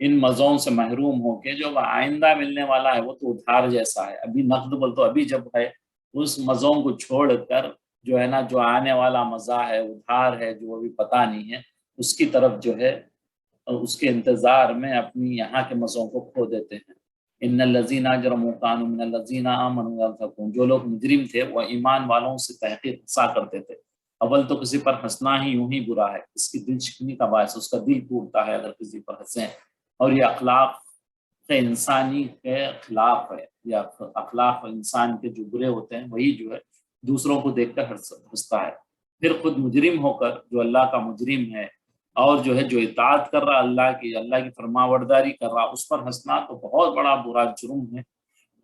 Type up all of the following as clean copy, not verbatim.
ان مزوں سے محروم ہو کے جو آئندہ ملنے والا ہے وہ تو ادھار جیسا ہے، ابھی نقد بول تو ابھی جب ہے، اس مزوں کو چھوڑ کر جو ہے نا جو آنے والا مزہ ہے ادھار ہے جو ابھی پتہ نہیں ہے، اس کی طرف جو ہے اس کے انتظار میں اپنی یہاں کے مزوں کو کھو دیتے ہیں۔ ان الذین اجرموا کانوا من الذین آمنوا یضحکون، جو لوگ مجرم تھے وہ ایمان والوں سے تحقیر ہنسا کرتے تھے۔ اول تو کسی پر ہنسنا ہی یوں ہی برا ہے، اس کی دل شکنی کا باعث، اس کا دل ٹوٹتا ہے اگر کسی پر ہنسیں، اور یہ اخلاق انسانی کے خلاف ہے، یا اخلاق انسان کے جو برے ہوتے ہیں وہی جو ہے دوسروں کو دیکھ کر ہنستا ہے۔ پھر خود مجرم ہو کر جو اللہ کا مجرم ہے اور جو ہے جو اطاعت کر رہا اللہ کی فرما برداری کر رہا، اس پر ہنسنا تو بہت بڑا برا جرم ہے۔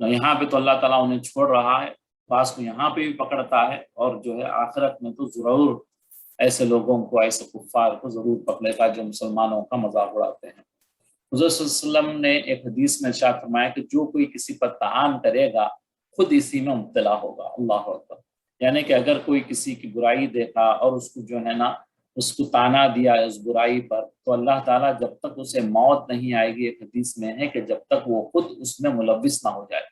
یہاں پہ تو اللہ تعالیٰ انہیں چھوڑ رہا ہے، بعض کو یہاں پہ بھی پکڑتا ہے، اور جو ہے آخرت میں تو ضرور ایسے لوگوں کو، ایسے کفار کو ضرور پکڑے گا جو مسلمانوں کا مذاق اڑاتے ہیں۔ حضور صلی اللہ علیہ وسلم نے ایک حدیث میں ارشاد فرمایا کہ جو کوئی کسی پر طعن کرے گا خود اسی میں مبتلا ہوگا۔ اللہ اکبر، یعنی کہ اگر کوئی کسی کی برائی دیکھا اور اس کو جو ہے نا اس کو تانا دیا اس برائی پر، تو اللہ تعالیٰ جب تک اسے موت نہیں آئے گی، ایک حدیث میں ہے کہ جب تک وہ خود اس میں ملوث نہ ہو جائے۔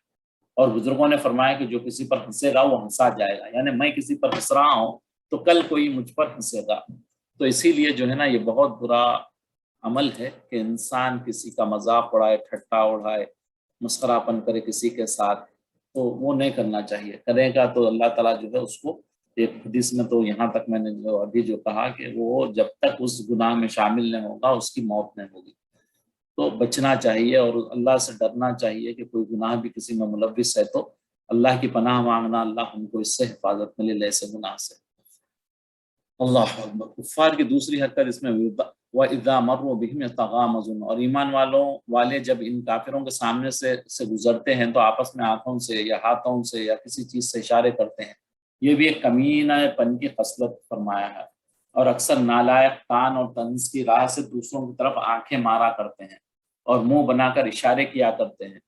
اور بزرگوں نے فرمایا کہ جو کسی پر ہنسے گا وہ ہنسا جائے گا، یعنی میں کسی پر ہنس رہا ہوں تو کل کوئی مجھ پر ہنسے گا۔ تو اسی لیے جو ہے نا یہ بہت برا عمل ہے کہ انسان کسی کا مذاق اڑائے، ٹھٹا اڑائے، مسخرہ پن کرے کسی کے ساتھ، تو وہ نہیں کرنا چاہیے۔ کرے گا تو اللہ تعالیٰ جو ہے اس کو، ایک حدیث میں تو یہاں تک میں نے جو ابھی جو کہا کہ وہ جب تک اس گناہ میں شامل نہیں ہوگا اس کی موت نہیں ہوگی۔ تو بچنا چاہیے اور اللہ سے ڈرنا چاہیے کہ کوئی گناہ بھی کسی میں ملوث ہے تو اللہ کی پناہ مانگنا، اللہ ہم کو اس سے حفاظت ملے ایسے گناہ سے۔ اللہ اکبر۔ کفار کی دوسری حرکت اس میں وَإِذَا مَرُّوا بِهِمْ يَتَغَامَزُونَ، اور ایمان والے جب ان کافروں کے سامنے سے گزرتے ہیں تو آپس میں آنکھوں سے یا ہاتھوں سے یا کسی چیز سے اشارے کرتے ہیں۔ یہ بھی ایک کمینہ پن کی خصلت فرمایا ہے، اور اکثر نالائق طعن اور طنز کی راہ سے دوسروں کی طرف آنکھیں مارا کرتے ہیں اور منہ بنا کر اشارے کیا کرتے ہیں۔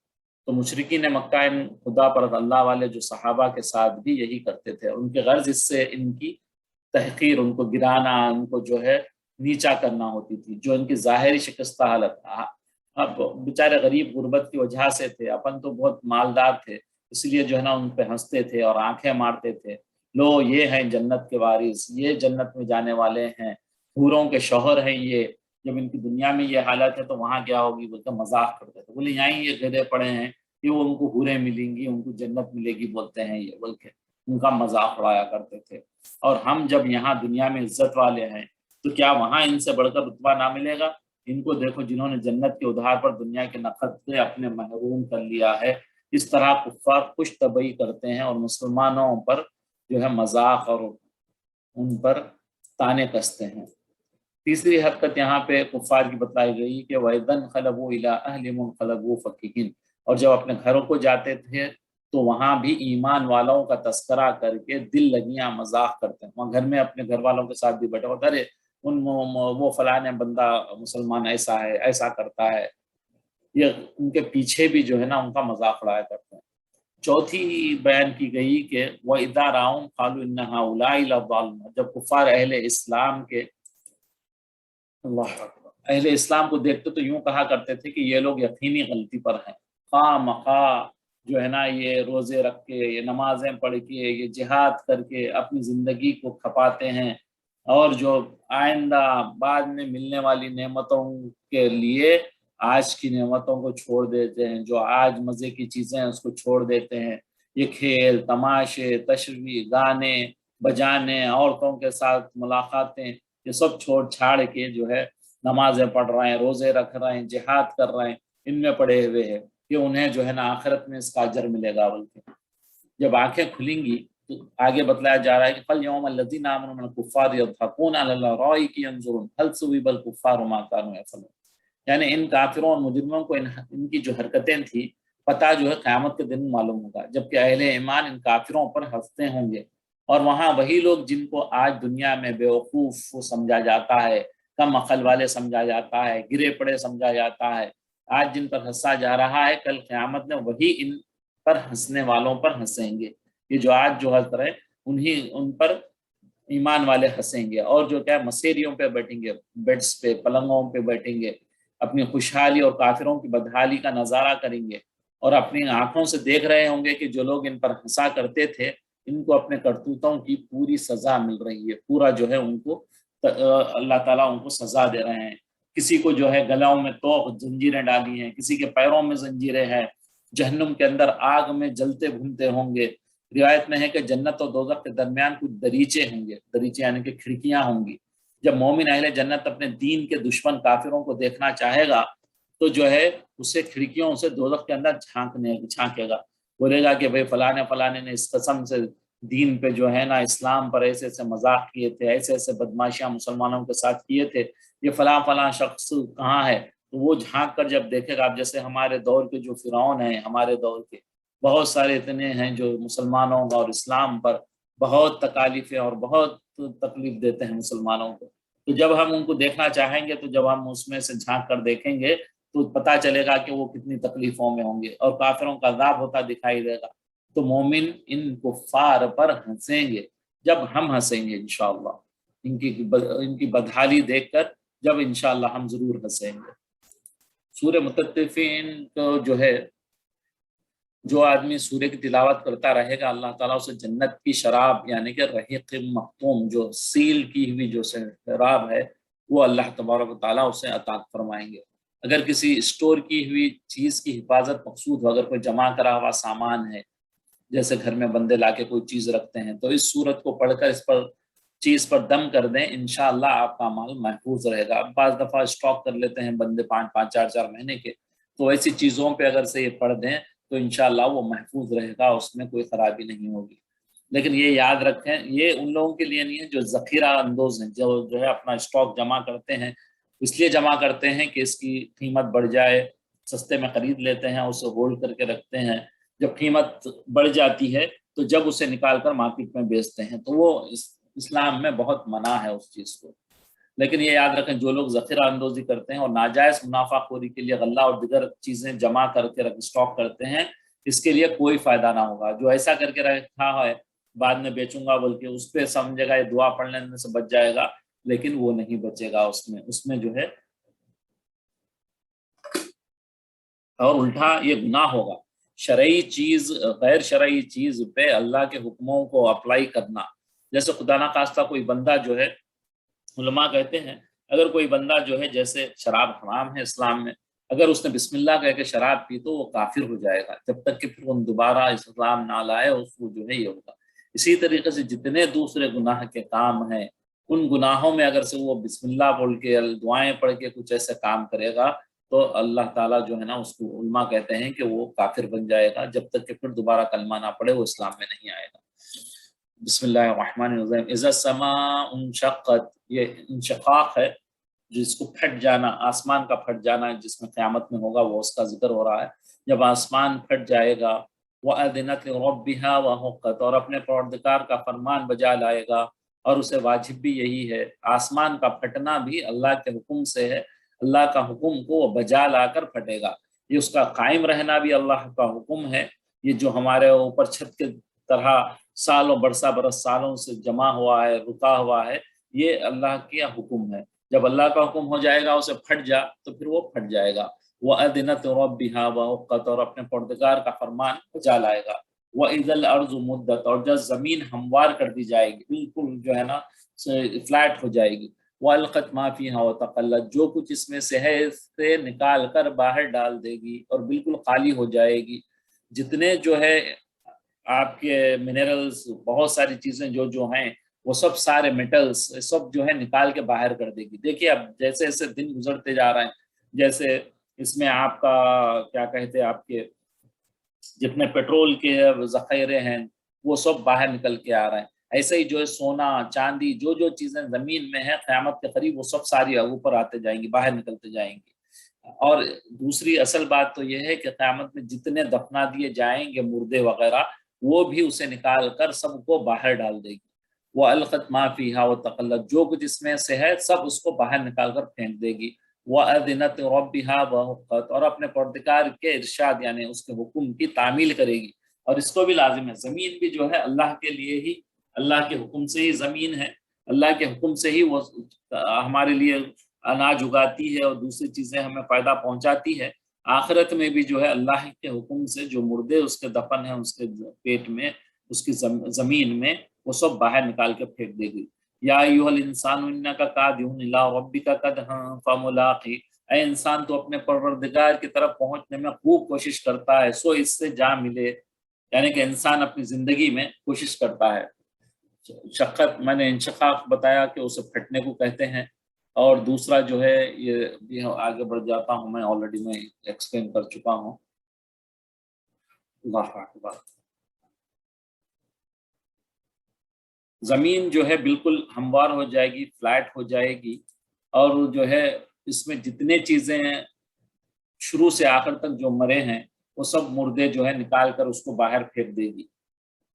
تو مشرکین مکہ ان خدا پر اللہ والے جو صحابہ کے ساتھ بھی یہی کرتے تھے، ان کے غرض اس سے ان کی تحقیر، ان کو گرانا، ان کو جو ہے نیچا کرنا ہوتی تھی، جو ان کی ظاہری شکستہ حالت۔ اب بیچارے غریب غربت کی وجہ سے تھے، اپن تو بہت مالدار تھے، اس لیے جو ہے نا ان پہ ہنستے تھے اور آنکھیں مارتے تھے، لو یہ ہیں جنت کے وارث، یہ جنت میں جانے والے ہیں، حوروں کے شوہر ہیں یہ۔ جب ان کی دنیا میں یہ حالت ہے تو وہاں کیا ہوگی بولتے مذاق کرتے تھے، بولے یہاں یہ گدے پڑے ہیں کہ وہ ان کو حوریں ملیں گی، ان کو جنت ملے گی بولتے ہیں یہ، بول کے ان کا مذاق اڑایا کرتے تھے۔ اور ہم جب یہاں دنیا میں عزت والے ہیں تو کیا وہاں ان سے بڑھ کر رتبہ نہ ملے گا؟ ان کو دیکھو جنہوں نے جنت کے ادھار پر دنیا کے نقد سے اپنے محروم کر لیا ہے۔ اس طرح کفار خوش طبعی کرتے ہیں اور مسلمانوں پر جو ہے مذاق اور ان پر تانے کستے ہیں۔ تیسری حرکت یہاں پہ کفار کی بتلائی گئی کہ وَإِذَا انْقَلَبُوا إِلَىٰ أَهْلِهِمُ انْقَلَبُوا فَكِهِينَ، اور جب اپنے گھروں کو جاتے تھے تو وہاں بھی ایمان والوں کا تذکرہ کر کے دل لگیاں مذاق کرتے ہیں۔ وہاں گھر میں اپنے گھر والوں کے ساتھ بھی بیٹھے ہوتا ہے، وہ فلاں بندہ مسلمان ایسا ہے، ایسا کرتا ہے، یہ ان کے پیچھے بھی جو ہے نا ان کا مذاق اڑایا کرتے ہیں۔ چوتھی بیان کی گئی کہ وَإِذَا رَأَوْهُمْ قَالُوا إِنَّ هَٰؤُلَاءِ لَضَالُّونَ، جب کفار اہل اسلام کے، اللہ اکبر، اہل اسلام کو دیکھتے تو یوں کہا کرتے تھے کہ یہ لوگ یقینی غلطی پر ہیں، خواہ مخواہ جو ہے نا یہ روزے رکھ کے، یہ نمازیں پڑھ کے، یہ جہاد کر کے اپنی زندگی کو کھپاتے ہیں، اور جو آئندہ بعد میں ملنے والی نعمتوں کے لیے آج کی نعمتوں کو چھوڑ دیتے ہیں، جو آج مزے کی چیزیں ہیں اس کو چھوڑ دیتے ہیں۔ یہ کھیل تماشے، تشریح، گانے بجانے، عورتوں کے ساتھ ملاقاتیں، یہ سب چھوڑ چھاڑ کے جو ہے نمازیں پڑھ رہے ہیں، روزے رکھ رہے ہیں، جہاد کر رہے ہیں، ان میں پڑے ہوئے ہیں کہ انہیں جو ہے نا آخرت میں اس کا اجر ملے گا۔ بلکہ جب آنکھیں کھلیں گی تو آگے بتلایا جا رہا ہے کہ فَالْيَوْمَ الَّذِينَ آمَنُوا مِنَ الْكُفَّارِ يَضْحَكُونَ عَلَى الْأَرَائِكِ يَنظُرُونَ هَلْ ثُوِبَ الْكُفَّارُ مَا كَانُوا يَفْعَلُونَ، یعنی ان کافروں اور مجرموں کو ان کی جو حرکتیں تھیں پتہ جو ہے قیامت کے دن معلوم ہوگا، جبکہ اہل ایمان ان کافروں پر ہنستے ہوں گے۔ اور وہاں وہی لوگ جن کو آج دنیا میں بیوقوف سمجھا جاتا ہے، کم عقل والے سمجھا جاتا ہے، گرے پڑے سمجھا جاتا ہے، آج جن پر ہنسا جا رہا ہے، کل قیامت میں وہی ان پر ہنسنے والوں پر ہنسیں گے۔ یہ جو آج جو ہنس رہے ان پر ایمان والے ہنسیں گے، اور جو کیا مسیریوں پہ بیٹھیں گے، بیڈس پہ، پلنگوں پہ بیٹھیں گے، اپنی خوشحالی اور کافروں کی بدحالی کا نظارہ کریں گے اور اپنی آنکھوں سے دیکھ رہے ہوں گے کہ جو لوگ ان پر ہنسا کرتے تھے ان کو اپنے کرتوتوں کی پوری سزا مل رہی ہے، پورا جو ہے ان کو اللہ تعالیٰ ان کو سزا دے رہے ہیں۔ کسی کو جو ہے گلوں میں توق زنجیریں ڈالی ہیں، کسی کے پیروں میں زنجیریں ہیں، جہنم کے اندر آگ میں جلتے بھونتے ہوں گے۔ روایت میں ہے کہ جنت اور دوزخ کے درمیان کچھ دریچے ہوں گے، دریچے یعنی کہ کھڑکیاں ہوں گی۔ جب مومن اہل جنت اپنے دین کے دشمن کافروں کو دیکھنا چاہے گا تو جو ہے اسے کھڑکیوں سے دوزخ کے اندر جھانکے گا، بولے گا کہ بھئی فلانے فلانے نے اس قسم سے دین پہ جو ہے نا اسلام پر ایسے ایسے مذاق کیے تھے، ایسے ایسے بدماشیاں مسلمانوں کے ساتھ کیے تھے، یہ فلاں فلاں شخص کہاں ہے؟ تو وہ جھانک کر جب دیکھے گا، اب جیسے ہمارے دور کے جو فرعون ہیں، ہمارے دور کے بہت سارے اتنے ہیں جو مسلمانوں اور اسلام پر بہت تکالیفیں اور بہت تکلیف دیتے ہیں مسلمانوں کو۔ تو جب ہم ان کو دیکھنا چاہیں گے تو جب ہم اس میں سے جھانک کر دیکھیں گے تو پتہ چلے گا کہ وہ کتنی تکلیفوں میں ہوں گے اور کافروں کا عذاب ہوتا دکھائی دے گا۔ تو مومن ان کفار پر ہنسیں گے جب ہم ہنسیں گے انشاءاللہ، ان کی بدحالی دیکھ کر جب انشاءاللہ ہم ضرور ہنسیں گے۔ سورہ مطففین کو جو ہے جو آدمی سورہ کی تلاوت کرتا رہے گا اللہ تعالیٰ اسے جنت کی شراب یعنی کہ رحیق مختوم جو سیل کی ہوئی جو شراب ہے وہ اللہ تبارک و تعالیٰ اسے عطا فرمائیں گے۔ اگر کسی اسٹور کی ہوئی چیز کی حفاظت مقصود ہو، اگر کوئی جمع کرا ہوا سامان ہے، جیسے گھر میں بندے لا کے کوئی چیز رکھتے ہیں، تو اس صورت کو پڑھ کر اس پر چیز پر دم کر دیں، انشاءاللہ آپ کا مال محفوظ رہے گا۔ بعض دفعہ اسٹاک کر لیتے ہیں بندے 5 4 مہینے کے، تو ایسی چیزوں پہ اگر سے یہ پڑھ دیں تو انشاءاللہ وہ محفوظ رہے گا، اس میں کوئی خرابی نہیں ہوگی۔ لیکن یہ یاد رکھیں یہ ان لوگوں کے لیے نہیں ہے جو ذخیرہ اندوز ہیں، جو ہے اپنا اسٹاک جمع کرتے ہیں، اس لیے جمع کرتے ہیں کہ اس کی قیمت بڑھ جائے، سستے میں خرید لیتے ہیں، اسے ہولڈ کر کے رکھتے ہیں، جب قیمت بڑھ جاتی ہے تو جب اسے نکال کر مارکیٹ میں بیچتے ہیں، تو وہ اسلام میں بہت منع ہے اس چیز کو۔ لیکن یہ یاد رکھیں جو لوگ ذخیرہ اندوزی کرتے ہیں اور ناجائز منافع خوری کے لیے غلہ اور دیگر چیزیں جمع کر کے اسٹاک کرتے ہیں، اس کے لیے کوئی فائدہ نہ ہوگا۔ جو ایسا کر کے رکھا ہے بعد میں بیچوں گا بلکہ اس پہ سمجھے گا یہ دعا پڑھنے میں سے بچ جائے گا، لیکن وہ نہیں بچے گا، اس میں جو ہے اور الٹا یہ گناہ ہوگا۔ شرعی چیز غیر شرعی چیز پہ اللہ کے حکموں کو اپلائی کرنا، جیسے خدا نخواستہ کوئی بندہ جو ہے، علماء کہتے ہیں اگر کوئی بندہ جو ہے جیسے شراب حرام ہے اسلام میں، اگر اس نے بسم اللہ کہہ کے شراب پی تو وہ کافر ہو جائے گا جب تک کہ پھر وہ دوبارہ اسلام نہ لائے، اس کو جو ہے یہ ہوگا۔ اسی طریقے سے جتنے دوسرے گناہ کے کام ہیں ان گناہوں میں اگر سے وہ بسم اللہ بول کے دعائیں پڑھ کے کچھ ایسے کام کرے گا تو اللہ تعالیٰ جو ہے نا اس کو علماء کہتے ہیں کہ وہ کافر بن جائے گا جب تک کہ پھر دوبارہ کلمہ نہ پڑھے، وہ اسلام میں نہیں آئے گا۔ بسم اللہ الرحمن الرحیم۔ اذا السماء انشقت، یہ انشقاق ہے جس کو پھٹ جانا، آسمان کا پھٹ جانا جس میں قیامت میں ہوگا، وہ اس کا ذکر ہو رہا ہے۔ جب آسمان پھٹ جائے گا، وَأَذِنَتْ لِرَبِّهَا وَحُقَّتْ، اور اپنے پروردگار کا فرمان بجا لائے گا، اور اسے واجب بھی یہی ہے۔ آسمان کا پھٹنا بھی اللہ کے حکم سے ہے، اللہ کا حکم کو وہ بجا لا کر پھٹے گا۔ یہ اس کا قائم رہنا بھی اللہ کا حکم ہے۔ یہ جو ہمارے اوپر چھت کے طرح سالوں برس سالوں سے جمع ہوا ہے، رکا ہوا ہے، یہ اللہ کا حکم ہے۔ جب اللہ کا حکم ہو جائے گا اسے پھٹ جا تو پھر وہ پھٹ جائے گا۔ وَأَذِنَتْ رَبِّهَا وَحُقَّتْ، اور اپنے پروردگار کا فرمان بجا لائے گا۔ وَإِذَا الْأَرْضُ مُدَّتْ، اور جب زمین ہموار کر دی جائے گی، بالکل جو ہے نا فلیٹ ہو جائے گی۔ وَأَلْقَتْ مَا فِيهَا وَتَخَلَّتْ، جو کچھ اس میں سے ہے اس سے نکال کر باہر ڈال دے گی اور بالکل خالی ہو جائے گی۔ جتنے جو ہے آپ کے منرلز، بہت ساری چیزیں جو ہیں وہ سب سارے میٹلز سب جو ہے نکال کے باہر کر دے گی۔ دیکھیے اب جیسے جیسے دن گزرتے جا رہے ہیں، جیسے اس میں آپ کا کیا کہتے ہیں، آپ کے جتنے پیٹرول کے ذخیرے ہیں وہ سب باہر نکل کے آ رہے ہیں۔ ایسے ہی جو ہے سونا چاندی جو چیزیں زمین میں ہیں قیامت کے قریب وہ سب ساری اوپر آتے جائیں گی، باہر نکلتے جائیں گی۔ اور دوسری اصل بات تو یہ ہے کہ قیامت میں جتنے دفنا دیے جائیں گے مردے وغیرہ، وہ بھی اسے نکال کر سب کو باہر ڈال دے گی۔ وَأَلْقَتْ مَا فِيهَا وَتَخَلَّتْ، جو کچھ اس میں سے ہے سب اس کو باہر نکال کر پھینک دے گی۔ وَأَذِنَتْ رَبِّهَا وَحُقَّتْ، اور اپنے پروردگار کے ارشاد یعنی اس کے حکم کی تعمیل کرے گی۔ اور اس کو بھی لازم ہے، زمین بھی جو ہے اللہ کے لیے ہی، اللہ کے حکم سے ہی زمین ہے، اللہ کے حکم سے ہی وہ ہمارے لیے اناج اگاتی ہے اور دوسری چیزیں ہمیں فائدہ پہنچاتی ہے، آخرت میں بھی جو ہے اللہ کے حکم سے جو مردے اس کے دفن ہیں اس کے پیٹ میں، اس کی زمین میں، وہ سب باہر نکال کے پھینک دے گی۔ یا ایھا الانسان انک کادح الی ربک کدحا فملاقی، اے انسان تو اپنے پروردگار کی طرف پہنچنے میں خوب کوشش کرتا ہے، سو اس سے جا ملے، یعنی کہ انسان اپنی زندگی میں کوشش کرتا ہے۔ شقت میں نے انشقاق بتایا کہ اسے پھٹنے کو کہتے ہیں، اور دوسرا جو ہے یہ آگے بڑھ جاتا ہوں، میں آلریڈی میں ایکسپلین کر چکا ہوں۔ اللہ اکبر۔ زمین جو ہے بالکل ہموار ہو جائے گی، فلیٹ ہو جائے گی، اور جو ہے اس میں جتنے چیزیں شروع سے آخر تک جو مرے ہیں وہ سب مردے جو ہے نکال کر اس کو باہر پھینک دے گی۔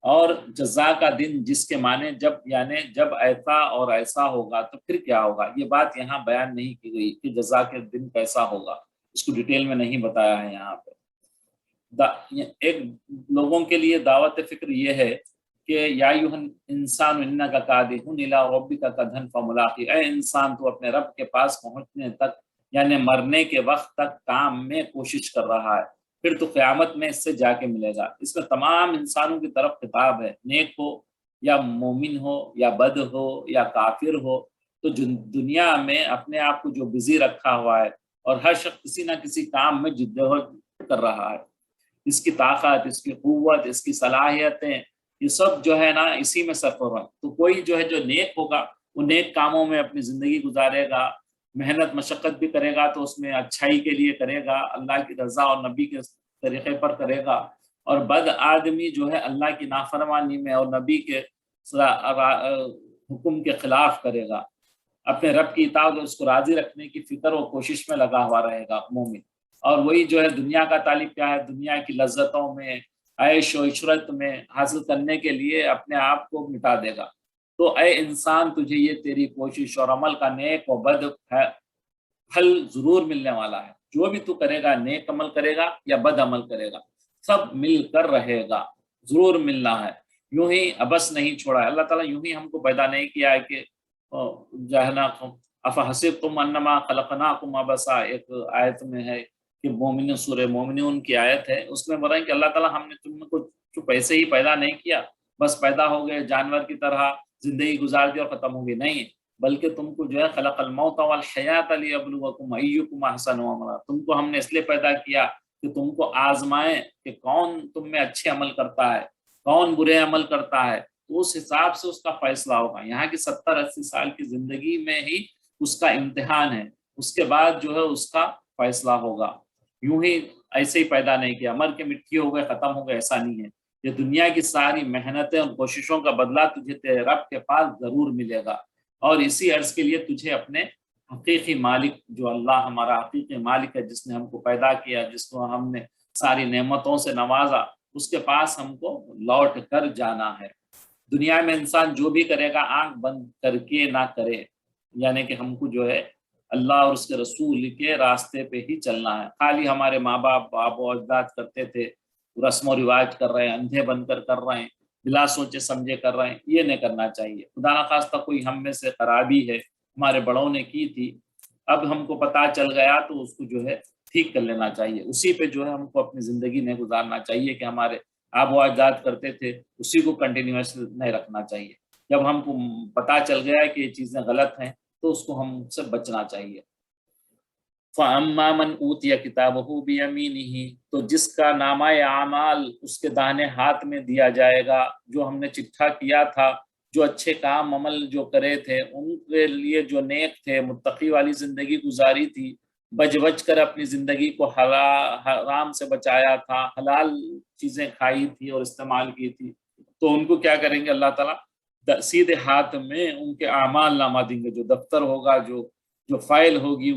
اور جزا کا دن جس کے معنی جب، یعنی جب ایسا اور ایسا ہوگا تو پھر کیا ہوگا، یہ بات یہاں بیان نہیں کی گئی کہ جزا کے دن کیسا ہوگا، اس کو ڈیٹیل میں نہیں بتایا ہے یہاں پہ۔ ایک لوگوں کے لیے دعوت فکر یہ ہے کہ یا ایھا الانسان انک کادح الی ربک کدحا فملاقی، اے انسان تو اپنے رب کے پاس پہنچنے تک، یعنی مرنے کے وقت تک کام میں کوشش کر رہا ہے، پھر تو قیامت میں اس سے جا کے ملے گا۔ اس میں تمام انسانوں کی طرف خطاب ہے، نیک ہو یا مومن ہو یا بد ہو یا کافر ہو، تو دنیا میں اپنے آپ کو جو بزی رکھا ہوا ہے، اور ہر شخص کسی نہ کسی کام میں جدوجہد کر رہا ہے، اس کی طاقت، اس کی قوت، اس کی صلاحیتیں، یہ سب جو ہے نا اسی میں صرف ہو رہا ہے۔ تو کوئی جو ہے جو نیک ہوگا وہ نیک کاموں میں اپنی زندگی گزارے گا، محنت مشقت بھی کرے گا تو اس میں اچھائی کے لیے کرے گا، اللہ کی رضا اور نبی کے طریقے پر کرے گا، اور بد آدمی جو ہے اللہ کی نافرمانی میں اور نبی کے حکم کے خلاف کرے گا، اپنے رب کی اطاعت اور اس کو راضی رکھنے کی فکر و کوشش میں لگا ہوا رہے گا مومن۔ اور وہی جو ہے دنیا کا طالب کیا ہے، دنیا کی لذتوں میں، عیش و عشرت میں حاصل کرنے کے لیے اپنے آپ کو مٹا دے گا۔ تو اے انسان تجھے یہ تیری کوشش اور عمل کا نیک و بد پھل ضرور ملنے والا ہے، جو بھی تو کرے گا، نیک عمل کرے گا یا بد عمل کرے گا، سب مل کر رہے گا، ضرور ملنا ہے۔ یوں ہی ابس نہیں چھوڑا ہے اللہ تعالیٰ، یوں ہی ہم کو پیدا نہیں کیا ہے کہ افحسبتم انما خلقناکم عبثا، ایک آیت میں ہے کہ مومن، سورہ مومنون کی آیت ہے، اس میں بولا ہے کہ اللہ تعالیٰ ہم نے تم کو چپ ایسے ہی پیدا نہیں کیا، بس پیدا ہو گئے جانور کی طرح زندگی گزار دی اور ختم ہو گئی، نہیں، بلکہ تم کو جو ہے خلق الموت والحیات لیبلوکم ایکم احسن عملا، تم کو ہم نے اس لیے پیدا کیا کہ تم کو آزمائیں کہ کون تم میں اچھے عمل کرتا ہے، کون برے عمل کرتا ہے، تو اس حساب سے اس کا فیصلہ ہوگا۔ یہاں کی 70-80 سال کی زندگی میں ہی اس کا امتحان ہے، اس کے بعد جو ہے اس کا فیصلہ ہوگا۔ یوں ہی ایسے ہی پیدا نہیں کیا، مر کے مٹی ہو گئے، ختم ہو گئے، ایسا نہیں ہے۔ یہ دنیا کی ساری محنتیں اور کوششوں کا بدلہ تجھے تیرے رب کے پاس ضرور ملے گا، اور اسی عرض کے لیے تجھے اپنے حقیقی مالک، جو اللہ ہمارا حقیقی مالک ہے، جس نے ہم کو پیدا کیا، جس کو ہم نے ساری نعمتوں سے نوازا، اس کے پاس ہم کو لوٹ کر جانا ہے۔ دنیا میں انسان جو بھی کرے گا آنکھ بند کر کے نہ کرے، یعنی کہ ہم کو جو ہے اللہ اور اس کے رسول کے راستے پہ ہی چلنا ہے۔ خالی ہمارے ماں باپ، آبا و اجداد کرتے تھے، رسم و رواج کر رہے ہیں، اندھے بن کر رہے ہیں، بلا سوچے سمجھے کر رہے ہیں، یہ نہیں کرنا چاہیے۔ خدا نخواستہ کوئی ہم میں سے خرابی ہے، ہمارے بڑوں نے کی تھی، اب ہم کو پتہ چل گیا تو اس کو جو ہے ٹھیک کر لینا چاہیے، اسی پہ جو ہے ہم کو اپنی زندگی نہیں گزارنا چاہیے کہ ہمارے آب و اجداد کرتے تھے اسی کو کنٹینیوس نہیں رکھنا چاہیے۔ جب ہم کو پتہ چل گیا ہے کہ یہ چیزیں غلط ہیں تو اس کو ہم سے بچنا چاہیے۔ فَأَمَّا مَنْ أُوتِيَ كِتَابَهُ بِيَمِينِهِ، تو جس کا نامہ اعمال اس کے داہنے ہاتھ میں دیا جائے گا، جو ہم نے چٹھا کیا تھا، جو اچھے کام عمل جو کرے تھے، ان کے لیے جو نیک تھے، متقی والی زندگی گزاری تھی، بچ بچ کر اپنی زندگی کو حرام سے بچایا تھا، حلال چیزیں کھائی تھی اور استعمال کی تھی، تو ان کو کیا کریں گے اللہ تعالیٰ؟ سیدھے ہاتھ میں ان کے اعمال نامہ دیں گے، جو دفتر ہوگا، جو فائل ہوگی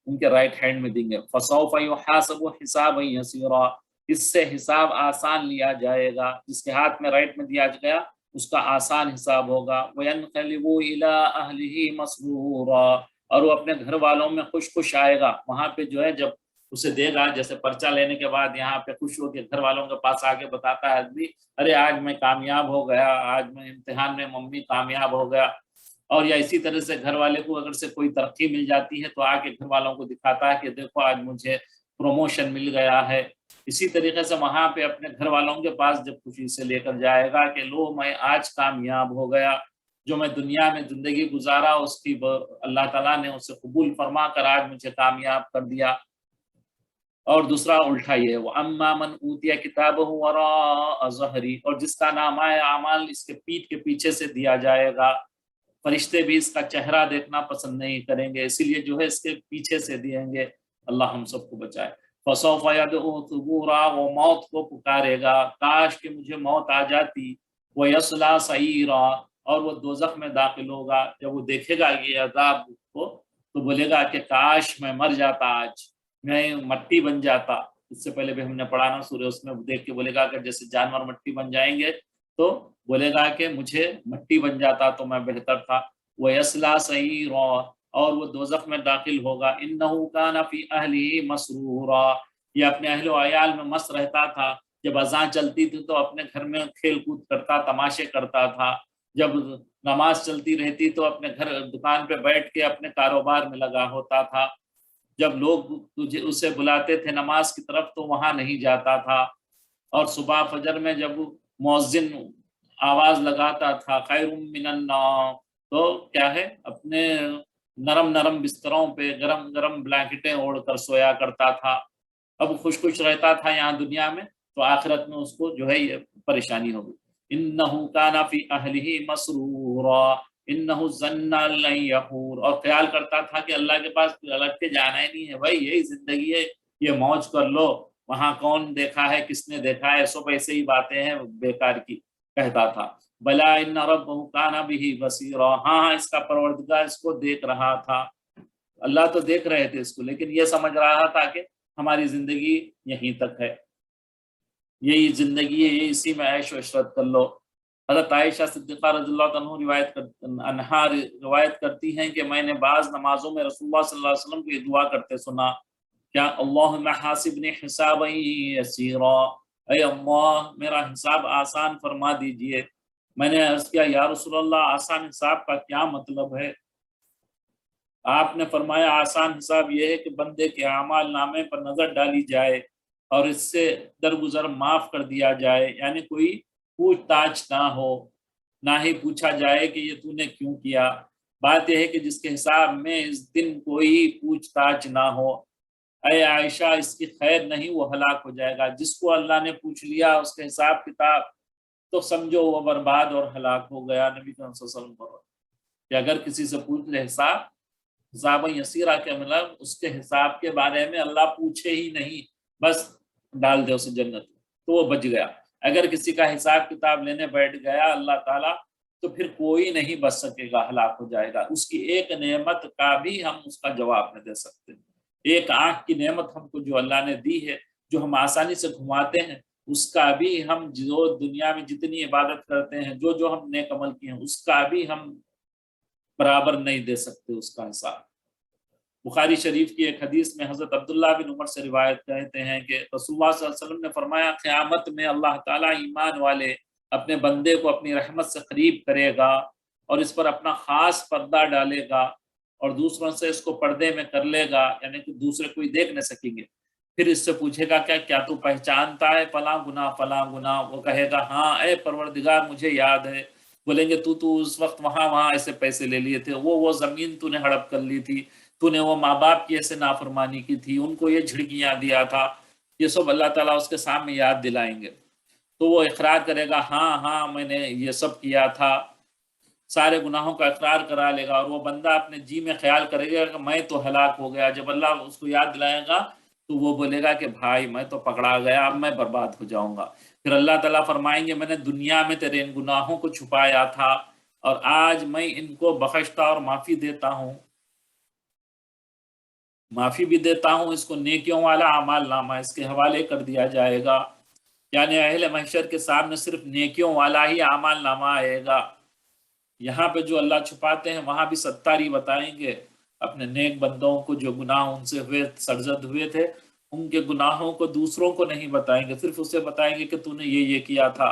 ان کے رائٹ ہینڈ میں دیں گے۔ فَسَوْفَ يُحَاسَبُ حِسَابًا يَسِيرًا، اس سے حساب آسان لیا جائے گا، جس کے ہاتھ میں رائٹ میں دیا گیا اس کا آسان حساب ہوگا۔ وَيَنْقَلِبُ إِلَىٰ أَهْلِهِ مَسْرُورًا، اور وہ اپنے گھر والوں میں خوش خوش آئے گا۔ وہاں پہ جو ہے جب اسے دے گا، جیسے پرچہ لینے کے بعد یہاں پہ خوش ہو کے گھر والوں کے پاس آگے بتاتا ہے آدمی، ارے آج میں کامیاب ہو گیا، آج میں امتحان میں ممی کامیاب ہو گیا، اور یا اسی طرح سے گھر والے کو اگر سے کوئی ترقی مل جاتی ہے تو آ کے گھر والوں کو دکھاتا ہے کہ دیکھو آج مجھے پروموشن مل گیا ہے. اسی طریقے سے وہاں پہ اپنے گھر والوں کے پاس جب خوشی سے لے کر جائے گا کہ لو میں آج کامیاب ہو گیا، جو میں دنیا میں زندگی گزارا اس کی اللہ تعالیٰ نے اسے قبول فرما کر آج مجھے کامیاب کر دیا. اور دوسرا الٹا یہ ہے وَأَمَّا مَنْ أُوتِيَ كِتَابَهُ وَرَاءَ ظَهْرِهِ، اور جس کا نامہ اعمال اس کے پیٹھ کے پیچھے سے دیا جائے گا. فرشتے بھی اس کا چہرہ دیکھنا پسند نہیں کریں گے، اسی لیے جو ہے اس کے پیچھے سے دیں گے. اللہ ہم سب کو بچائے. فَسَوْفَ يَدْعُو ثُبُورًا، وہ موت کو پکارے گا، کاش کہ مجھے موت آ جاتی. وَيَصْلَىٰ سَعِيرًا، اور وہ دوزخ میں داخل ہوگا. جب وہ دیکھے گا یہ عذاب کو تو بولے گا کہ کاش میں مر جاتا، آج میں مٹی بن جاتا. اس سے پہلے بھی ہم نے پڑھا نا سورہ، اس میں دیکھ کے بولے گا کہ جیسے جانور مٹی بن جائیں گے تو بولے گا کہ مجھے مٹی بن جاتا تو میں بہتر تھا. وَيَصْلَىٰ سَعِيرًا، اور وہ دوزخ میں داخل ہوگا. إِنَّهُ كَانَ فِي أَهْلِهِ مَسْرُورًا، یہ اپنے اہل و عیال میں مست رہتا تھا. جب اذان چلتی تھی تو اپنے گھر میں کھیل کود کرتا، تماشے کرتا تھا. جب نماز چلتی رہتی تو اپنے گھر دکان پہ بیٹھ کے اپنے کاروبار میں لگا ہوتا تھا. جب لوگ اسے بلاتے تھے نماز کی طرف تو وہاں نہیں جاتا تھا. اور صبح فجر میں جب مؤذن آواز لگاتا تھا خیر من النوم، تو کیا ہے اپنے نرم نرم بستروں پہ گرم گرم بلینکٹیں اوڑھ کر سویا کرتا تھا. اب خوش رہتا تھا یہاں دنیا میں، تو آخرت میں اس کو جو ہے یہ پریشانی ہوگی. انه كان في اهله مسرورا انه ظن ان لن يحور، اور خیال کرتا تھا کہ اللہ کے پاس الگ کے جانا ہی نہیں ہے، بھائی یہی زندگی ہے، یہ موج کر لو، وہاں کون دیکھا ہے کس نے دیکھا ہے، سب ایسے ہی باتیں ہیں بیکار کی کہتا تھا. بلا ان ربه كان به بصيرا، ہاں اس کا پروردگار اس کو دیکھ رہا تھا. اللہ تو دیکھ رہے تھے اس کو، لیکن یہ سمجھ رہا تھا کہ ہماری زندگی یہیں تک ہے، یہی زندگی ہے، یہی اسی میں عیش و عشرت کر لو. حضرت عائشہ صدیقہ رضی اللہ عنہ روایت کرتی ہیں کہ میں نے بعض نمازوں میں رسول اللہ صلی اللہ علیہ وسلم کو یہ دعا کرتے سنا، کیا اللہم حاسبنی حسابا یسیرا، اے اللہ میرا حساب آسان فرما دیجئے. میں نے عرض کیا یا رسول اللہ آسان حساب کا کیا مطلب ہے؟ آپ نے فرمایا آسان حساب یہ ہے کہ بندے کے اعمال نامے پر نظر ڈالی جائے اور اس سے درگزر معاف کر دیا جائے، یعنی کوئی پوچھ تاچھ نہ ہو، نہ ہی پوچھا جائے کہ یہ تو نے کیوں کیا. بات یہ ہے کہ جس کے حساب میں اس دن کوئی پوچھ تاچھ نہ ہو، اے عائشہ اس کی خیر نہیں، وہ ہلاک ہو جائے گا. جس کو اللہ نے پوچھ لیا اس کے حساب کتاب تو سمجھو وہ برباد اور ہلاک ہو گیا. نبی صلی اللہ علیہ وسلم پر کہ اگر کسی سے پوچھ لے حساب یسیرہ کے مطلب اس کے حساب کے بارے میں اللہ پوچھے ہی نہیں، بس ڈال دے اسے جنت، تو وہ بچ گیا. اگر کسی کا حساب کتاب لینے بیٹھ گیا اللہ تعالیٰ تو پھر کوئی نہیں بچ سکے گا، ہلاک ہو جائے گا. اس کی ایک نعمت کا بھی ہم اس کا جواب نہیں دے سکتے. ایک آنکھ کی نعمت ہم کو جو اللہ نے دی ہے، جو ہم آسانی سے گھماتے ہیں، اس کا بھی ہم جو دنیا میں جتنی عبادت کرتے ہیں، جو ہم نیک عمل کیے ہیں، اس کا بھی ہم برابر نہیں دے سکتے اس کا حساب. بخاری شریف کی ایک حدیث میں حضرت عبداللہ بن عمر سے روایت کہتے ہیں کہ رسول اللہ صلی اللہ علیہ وسلم نے فرمایا قیامت میں اللہ تعالیٰ ایمان والے اپنے بندے کو اپنی رحمت سے قریب کرے گا اور اس پر اپنا خاص پردہ ڈالے گا اور دوسروں سے اس کو پردے میں کر لے گا، یعنی کہ دوسرے کوئی دیکھ نہ سکیں گے. پھر اس سے پوچھے گا کیا تو پہچانتا ہے فلاں گناہ؟ وہ کہے گا ہاں اے پروردگار مجھے یاد ہے. بولیں گے تو اس وقت وہاں ایسے پیسے لے لیے تھے، وہ زمین تو نے ہڑپ کر لی تھی، تو نے وہ ماں باپ کی ایسے نافرمانی کی تھی، ان کو یہ جھڑکیاں دیا تھا. یہ سب اللہ تعالیٰ اس کے سامنے یاد دلائیں گے تو وہ اقرار کرے گا ہاں میں نے یہ سب کیا تھا، سارے گناہوں کا اقرار کرا لے گا. اور وہ بندہ اپنے جی میں خیال کرے گا کہ میں تو ہلاک ہو گیا. جب اللہ اس کو یاد دلائے گا تو وہ بولے گا کہ بھائی میں تو پکڑا گیا، اب میں برباد ہو جاؤں گا. پھر اللہ تعالیٰ فرمائیں گے میں نے دنیا میں تیرے ان گناہوں کو چھپایا تھا اور آج میں ان کو بخشتا اور معافی دیتا ہوں، معافی بھی دیتا ہوں. اس کو نیکیوں والا اعمال نامہ اس کے حوالے کر دیا جائے گا، یعنی اہل محشر کے سامنے صرف نیکیوں والا ہی اعمال نامہ آئے گا. یہاں پہ جو اللہ چھپاتے ہیں وہاں بھی ستاری بتائیں گے اپنے نیک بندوں کو جو گناہ ان سے ہوئے سرزد ہوئے تھے، ان کے گناہوں کو دوسروں کو نہیں بتائیں گے، صرف اسے بتائیں گے کہ تو نے یہ کیا تھا.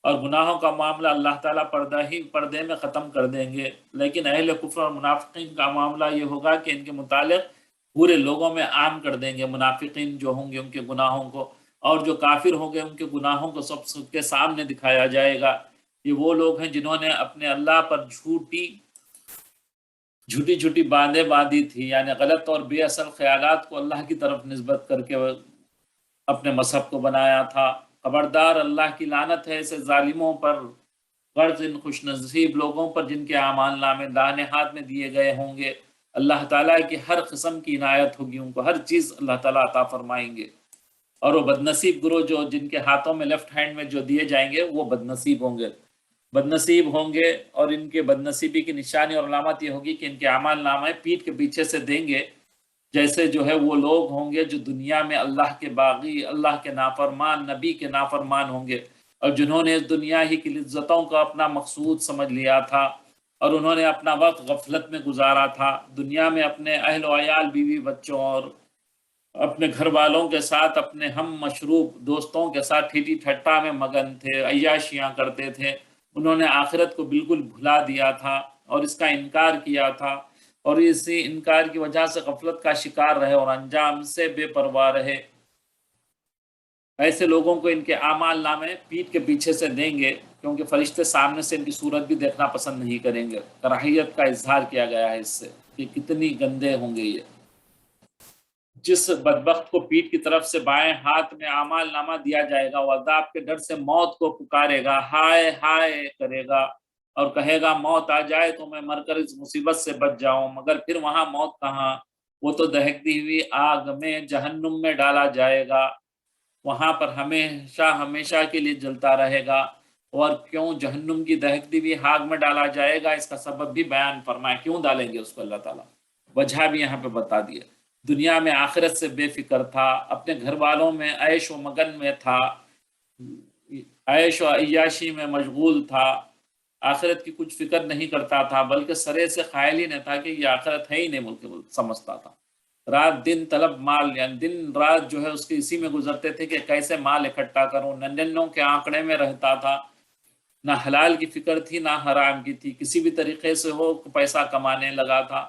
اور گناہوں کا معاملہ اللہ تعالیٰ پردے میں ختم کر دیں گے، لیکن اہل کفر اور منافقین کا معاملہ یہ ہوگا کہ ان کے متعلق پورے لوگوں میں عام کر دیں گے۔ منافقین جو ہوں گے ان کے گناہوں کو، اور جو کافر ہوں گے ان کے گناہوں کو سب کے سامنے دکھایا جائے گا۔ یہ وہ لوگ ہیں جنہوں نے اپنے اللہ پر جھوٹی باندھیں باندھی تھی، یعنی غلط اور بے اصل خیالات کو اللہ کی طرف نسبت کر کے اپنے مذہب کو بنایا تھا۔ خبردار، اللہ کی لعنت ہے ایسے ظالموں پر، غرض ان خوش نصیب لوگوں پر جن کے اعمال نامے داہنے ہاتھ میں دیے گئے ہوں گے۔ اللہ تعالیٰ کی ہر قسم کی عنایت ہوگی، ان کو ہر چیز اللہ تعالیٰ عطا فرمائیں گے۔ اور وہ بدنصیب گروہ جو جن کے ہاتھوں میں لیفٹ ہینڈ میں جو دیے جائیں گے وہ بدنصیب ہوں گے، اور ان کے بدنصیبی کی نشانی اور علامت یہ ہوگی کہ ان کے اعمال نامے پیٹھ کے پیچھے سے دیں گے، جیسے جو ہے وہ لوگ ہوں گے جو دنیا میں اللہ کے باغی، اللہ کے نافرمان، نبی کے نافرمان ہوں گے، اور جنہوں نے اس دنیا ہی کی لذتوں کو اپنا مقصود سمجھ لیا تھا، اور انہوں نے اپنا وقت غفلت میں گزارا تھا۔ دنیا میں اپنے اہل و عیال، بیوی بچوں اور اپنے گھر والوں کے ساتھ، اپنے ہم مشروب دوستوں کے ساتھ ٹھیٹی ٹھٹا میں مگن تھے، عیاشیاں کرتے تھے۔ انہوں نے آخرت کو بالکل بھلا دیا تھا اور اس کا انکار کیا تھا، اور اسی انکار کی وجہ سے غفلت کا شکار رہے اور انجام سے بے پرواہ رہے۔ ایسے لوگوں کو ان کے اعمال نامے پیٹھ کے پیچھے سے دیں گے، کیونکہ فرشتے سامنے سے ان کی صورت بھی دیکھنا پسند نہیں کریں گے۔ کراہیت کا اظہار کیا گیا ہے اس سے کہ کتنی گندے ہوں گے یہ۔ جس بدبخت کو پیٹھ کی طرف سے بائیں ہاتھ میں اعمال نامہ دیا جائے گا، وہ عذاب کے ڈر سے موت کو پکارے گا، ہائے ہائے کرے گا، اور کہے گا موت آ جائے تو میں مر کر اس مصیبت سے بچ جاؤں، مگر پھر وہاں موت کہاں، وہ تو دہکتی ہوئی آگ میں جہنم میں ڈالا جائے گا، وہاں پر ہمیشہ کے لیے جلتا رہے گا۔ اور کیوں جہنم کی دہکتی ہوئی آگ میں ڈالا جائے گا، اس کا سبب بھی بیان فرمائے، کیوں ڈالیں گے اس کو اللہ تعالیٰ، وجہ بھی یہاں پہ بتا دیا۔ دنیا میں آخرت سے بے فکر تھا، اپنے گھر والوں میں عیش و مگن میں تھا، عیش و عیاشی میں مشغول تھا، آخرت کی کچھ فکر نہیں کرتا تھا، بلکہ سرے سے خیال ہی نہیں تھا کہ یہ آخرت ہے ہی نہیں، ملک سمجھتا تھا۔ رات دن طلب مال، یعنی دن رات جو ہے اس کے اسی میں گزرتے تھے کہ کیسے مال اکٹھا کروں، ننوں کے آنکڑے میں رہتا تھا، نہ حلال کی فکر تھی نہ حرام کی تھی، کسی بھی طریقے سے ہو پیسہ کمانے لگا تھا،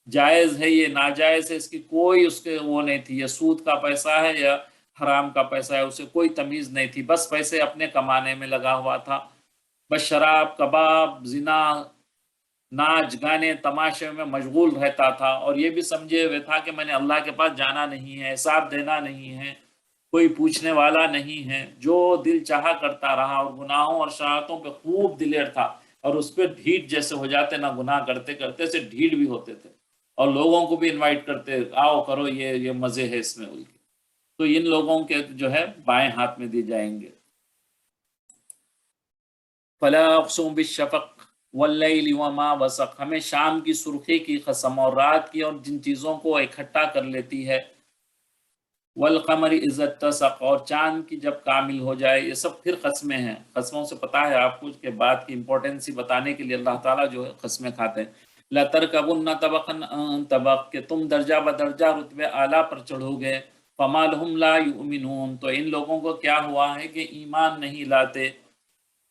جائز ہے یہ ناجائز ہے اس کی کوئی اس کے وہ نہیں تھی، یہ سود کا پیسہ ہے یا حرام کا پیسہ ہے، اسے کوئی تمیز نہیں تھی، بس پیسے اپنے کمانے میں لگا ہوا تھا، بس شراب، کباب، زنا، ناچ گانے تماشے میں مشغول رہتا تھا، اور یہ بھی سمجھے ہوئے تھا کہ میں نے اللہ کے پاس جانا نہیں ہے، حساب دینا نہیں ہے، کوئی پوچھنے والا نہیں ہے، جو دل چاہا کرتا رہا، اور گناہوں اور شرارتوں پہ خوب دلیر تھا، اور اس پہ ڈھیٹ جیسے ہو جاتے نہ، گناہ کرتے کرتے سے ڈھیٹ بھی ہوتے تھے، اور لوگوں کو بھی انوائٹ کرتے، آؤ کرو یہ مزے ہے اس میں ہوئی۔ تو ان لوگوں کے جو ہے بائیں ہاتھ میں دی جائیں گے۔ فلا اقسم بالشفق واللیل وما وسق، ہمیں شام کی سرخی کی قسم اور رات کی اور جن چیزوں کو اکٹھا کر لیتی ہے، والقمر اذا اتسق، اور چاند کی جب کامل ہو جائے، یہ سب پھر قسمیں ہیں، قسموں سے پتہ ہے آپ کو کہ بات کی امپورٹنسی بتانے کے لیے اللہ تعالیٰ جو ہے قسمیں کھاتے ہیں۔ لَتَرْكَبُنَّ طَبَقًا عَن طَبَقٍ، کہ تم درجہ بدرجہ رتبے اعلیٰ پر چڑھو گے، فَمَا لَهُمْ لَا يُؤْمِنُونَ، تو ان لوگوں کو کیا ہوا ہے کہ ایمان نہیں لاتے،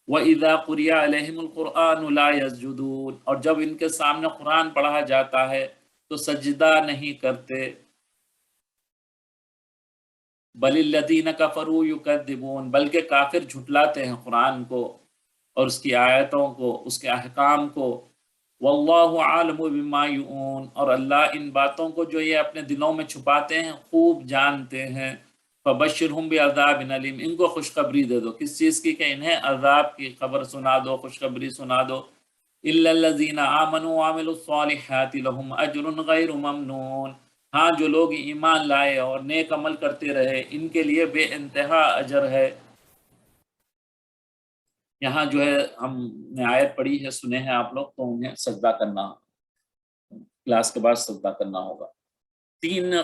وَإِذَا قُرِئَ عَلَيْهِمُ الْقُرْآنُ لَا يَسْجُدُونَ، اور جب ان کے سامنے قرآن پڑھا جاتا ہے تو سجدہ نہیں کرتے، بَلِ الَّذِينَ كَفَرُوا يُكَذِّبُونَ، بلکہ کافر جھٹلاتے ہیں قرآن کو اور اس کی آیتوں کو، اس کے احکام کو، واللہ عالم بما یؤون، اور اللہ ان باتوں کو جو یہ اپنے دلوں میں چھپاتے ہیں خوب جانتے ہیں، فبشرہم بعذاب علیم، ان کو خوشخبری دے دو، کس چیز کی، کہ انہیں عذاب کی خبر سنا دو، خوشخبری سنا دو، الا الذین آمنوا وعملوا الصالحات لهم اجر غیر ممنون، ہاں جو لوگ ایمان لائے اور نیک عمل کرتے رہے ان کے لیے بے انتہا اجر ہے۔ یہاں جو ہے ہم نے آیت پڑھی ہے، سنے ہیں آپ لوگ، تو انہیں سجدہ کرنا، کلاس کے بعد سجدہ کرنا ہوگا۔ تین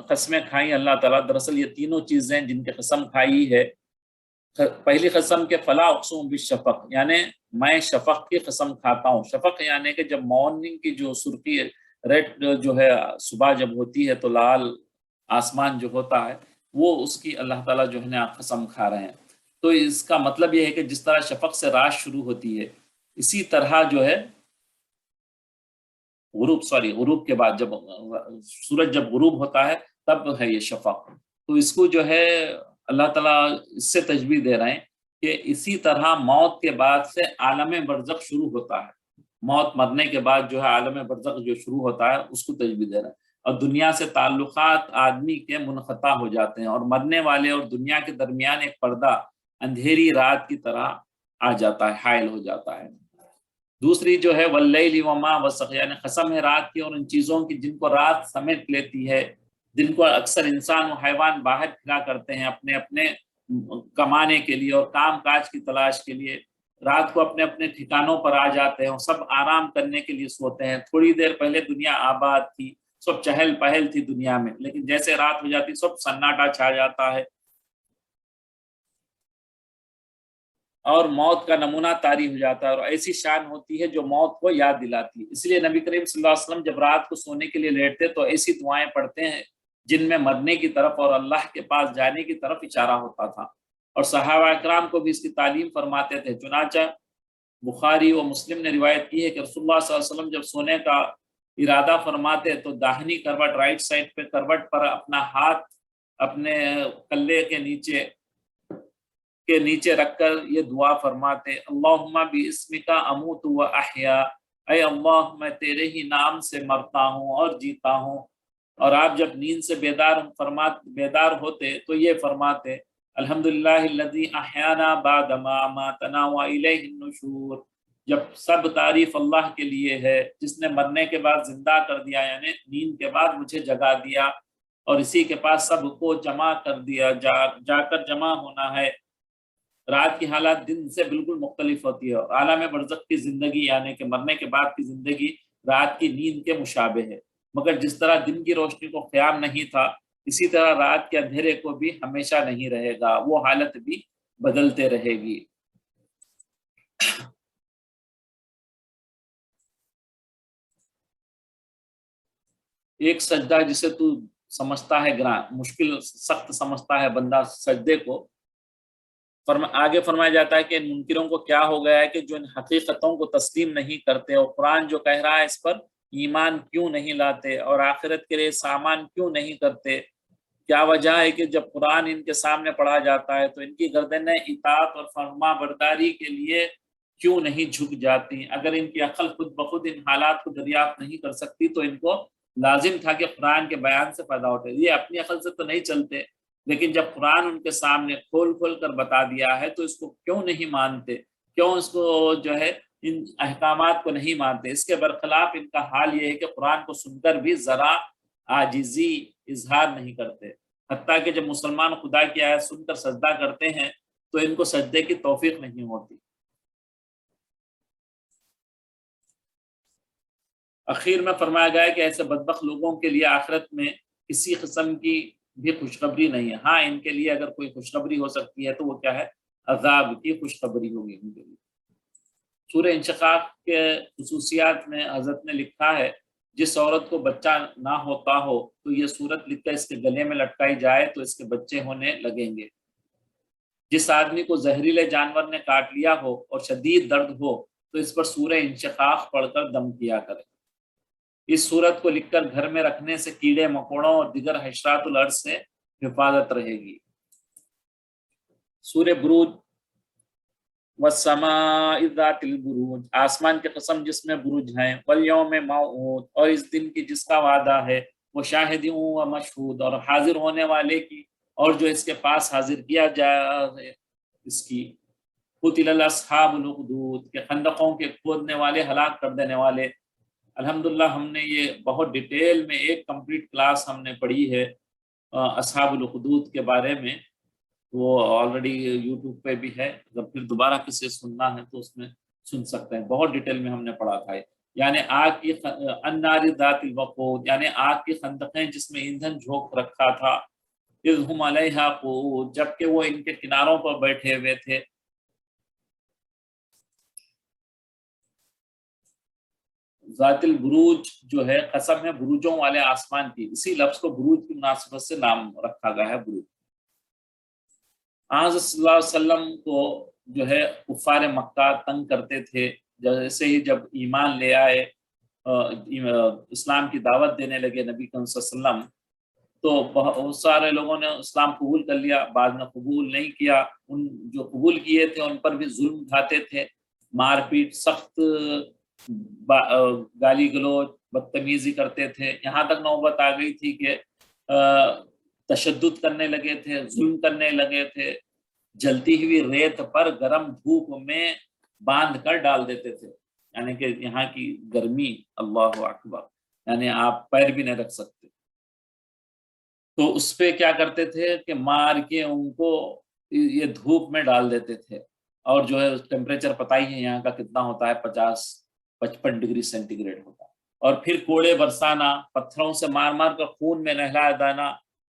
قسمیں کھائیں اللہ تعالیٰ، دراصل یہ تینوں چیزیں جن کی قسم کھائی ہے، پہلی قسم کے فلا اقسم بالشفق، یعنی میں شفق کی قسم کھاتا ہوں، شفق یعنی کہ جب مارننگ کی جو سرخی ریڈ جو ہے صبح جب ہوتی ہے تو لال آسمان جو ہوتا ہے وہ اس کی اللہ تعالیٰ جو ہے نا قسم کھا رہے ہیں۔ تو اس کا مطلب یہ ہے کہ جس طرح شفق سے رات شروع ہوتی ہے، اسی طرح جو ہے غروب کے بعد جب سورج جب غروب ہوتا ہے تب ہے یہ شفق. تو اس کو جو ہے اللہ تعالیٰ اس سے تشبیہ دے رہے ہیں کہ اسی طرح موت کے بعد سے عالم برزخ شروع ہوتا ہے. موت مرنے کے بعد جو ہے عالم برزخ جو شروع ہوتا ہے اس کو تشبیہ دے رہے ہیں. اور دنیا سے تعلقات آدمی کے منقطع ہو جاتے ہیں، اور مرنے والے اور دنیا کے درمیان ایک پردہ اندھیری رات کی طرح آ جاتا ہے، حائل ہو جاتا ہے. دوسری جو ہے واللیل وما وسق، یعنی قسم ہے رات کی اور ان چیزوں کی جن کو رات سمیٹ لیتی ہے، جن کو اکثر انسان و حیوان باہر پھرا کرتے ہیں اپنے اپنے کمانے کے لیے اور کام کاج کی تلاش کے لیے. رات کو اپنے اپنے ٹھکانوں پر آ جاتے ہیں اور سب آرام کرنے کے لیے سوتے ہیں. تھوڑی دیر پہلے دنیا آباد تھی، سب چہل پہل تھی دنیا میں، لیکن جیسے رات ہو جاتی سب سناٹا چھا جاتا ہے اور موت کا نمونہ طاری ہو جاتا ہے، اور ایسی شان ہوتی ہے جو موت کو یاد دلاتی ہے. اس لیے نبی کریم صلی اللہ علیہ وسلم جب رات کو سونے کے لیے لیٹتے تو ایسی دعائیں پڑھتے ہیں جن میں مرنے کی طرف اور اللہ کے پاس جانے کی طرف اشارہ ہوتا تھا، اور صحابہ اکرام کو بھی اس کی تعلیم فرماتے تھے. چنانچہ بخاری و مسلم نے روایت کی ہے کہ رسول اللہ صلی اللہ علیہ وسلم جب سونے کا ارادہ فرماتے تو داہنی کروٹ، رائٹ سائڈ پہ کروٹ پر اپنا ہاتھ اپنے کلے کے نیچے رکھ کر یہ دعا فرماتے، اللہم باسمک اموت و احیا، اے اللہ میں تیرے ہی نام سے مرتا ہوں اور جیتا ہوں. اور آپ جب نیند سے بیدار ہوتے تو یہ فرماتے الحمدللہ الذی احیانا بعد ما اماتنا والیہ النشور. جب سب تعریف اللہ کے لیے ہے جس نے مرنے کے بعد زندہ کر دیا، یعنی نیند کے بعد مجھے جگا دیا، اور اسی کے پاس سب کو جمع کر دیا، جا کر جمع ہونا ہے. رات کی حالات دن سے بالکل مختلف ہوتی ہے، اور عالم برزخ کی زندگی یعنی کہ مرنے کے بعد کی زندگی رات کی نیند کے مشابہ ہے. مگر جس طرح دن کی روشنی کو قیام نہیں تھا، اسی طرح رات کے اندھیرے کو بھی ہمیشہ نہیں رہے گا، وہ حالت بھی بدلتے رہے گی. ایک سجدہ جسے تو سمجھتا ہے مشکل سخت سمجھتا ہے بندہ سجدے کو، آگے فرمایا جاتا ہے کہ ان منکروں کو کیا ہو گیا ہے کہ جو ان حقیقتوں کو تسلیم نہیں کرتے، اور قرآن جو کہہ رہا ہے اس پر ایمان کیوں نہیں لاتے اور آخرت کے لیے سامان کیوں نہیں کرتے. کیا وجہ ہے کہ جب قرآن ان کے سامنے پڑھا جاتا ہے تو ان کی گردنیں اطاعت اور فرما برداری کے لیے کیوں نہیں جھک جاتی؟ اگر ان کی عقل خود بخود ان حالات کو دریافت نہیں کر سکتی تو ان کو لازم تھا کہ قرآن کے بیان سے فائدہ اٹھے. یہ اپنی عقل سے تو نہیں چلتے، لیکن جب قرآن ان کے سامنے کھول کھول کر بتا دیا ہے تو اس کو کیوں نہیں مانتے، کیوں اس کو جو ہے ان احکامات کو نہیں مانتے؟ اس کے برخلاف ان کا حال یہ ہے کہ قرآن کو سن کر بھی ذرا عاجزی اظہار نہیں کرتے، حتیٰ کہ جب مسلمان خدا کی آیت سن کر سجدہ کرتے ہیں تو ان کو سجدے کی توفیق نہیں ہوتی. اخیر میں فرمایا گیا ہے کہ ایسے بدبخت لوگوں کے لیے آخرت میں کسی قسم کی بھی خوشخبری نہیں ہے. ہاں ان کے لیے اگر کوئی خوشخبری ہو سکتی ہے تو وہ کیا ہے؟ عذاب کی خوشخبری ہوگی ان کے لیے. سورہ انشقاق کے خصوصیات میں حضرت نے لکھا ہے جس عورت کو بچہ نہ ہوتا ہو تو یہ سورت لکھ کر اس کے گلے میں لٹکائی جائے تو اس کے بچے ہونے لگیں گے. جس آدمی کو زہریلے جانور نے کاٹ لیا ہو اور شدید درد ہو تو اس پر سورہ انشقاق پڑھ کر دم کیا کرے. اس صورت کو لکھ کر گھر میں رکھنے سے کیڑے مکوڑوں اور دیگر حشرات الارض سے حفاظت رہے گی. سورہ بروج والسماء ذات البروج، آسمان کی قسم جس میں بروج ہیں، والیوم موعود، اور اس دن کی جس کا وعدہ ہے، وشاہد و مشہود، اور حاضر ہونے والے کی اور جو اس کے پاس حاضر کیا جائے اس کی. قتل اصحاب الاخدود، کے خندقوں کے کھودنے والے ہلاک کر دینے والے. الحمدللہ ہم نے یہ بہت ڈیٹیل میں ایک کمپلیٹ کلاس ہم نے پڑھی ہے اصحاب الاخدود کے بارے میں، وہ آلریڈی یوٹیوب پہ بھی ہے، اگر پھر دوبارہ کسی سننا ہے تو اس میں سن سکتے ہیں. بہت ڈیٹیل میں ہم نے پڑھا تھا. یعنی آگ کی النار ذات الوقود، یعنی آگ کی خندقیں جس میں ایندھن جھونک رکھا تھا. اذ ہم علیہا قعود، جبکہ وہ ان کے کناروں پر بیٹھے ہوئے تھے. ذات البروج جو ہے قسم ہے بروجوں والے آسمان کی، اسی لفظ کو بروج کی مناسبت سے نام رکھا گیا ہے بروج. آج صلی اللہ علیہ وسلم کو جو ہے کفار مکہ تنگ کرتے تھے، جیسے ہی جب ایمان لے آئے، اسلام کی دعوت دینے لگے نبی کریم صلی اللہ علیہ وسلم، تو بہت سارے لوگوں نے اسلام قبول کر لیا، بعد میں قبول نہیں کیا۔ ان جو قبول کیے تھے ان پر بھی ظلم اٹھاتے تھے، مار پیٹ، سخت گالی گلوچ، بدتمیزی کرتے تھے، یہاں تک نوبت آ گئی تھی کہ تشدد کرنے لگے تھے، ظلم کرنے لگے تھے، جلتی ہوئی ریت پر گرم دھوپ میں باندھ کر ڈال دیتے تھے، یعنی کہ یہاں کی گرمی، اللہ اکبر، یعنی آپ پیر بھی نہیں رکھ سکتے۔ تو اس پہ کیا کرتے تھے کہ مار کے ان کو یہ دھوپ میں ڈال دیتے تھے، اور جو ہے ٹیمپریچر پتہ ہی ہے یہاں کا کتنا ہوتا ہے، 50-55 ڈگری سینٹی گریڈ ہوتا ہے۔ اور پھر کوڑے برسانا، پتھروں سے مار مار کر خون میں نہلا دینا،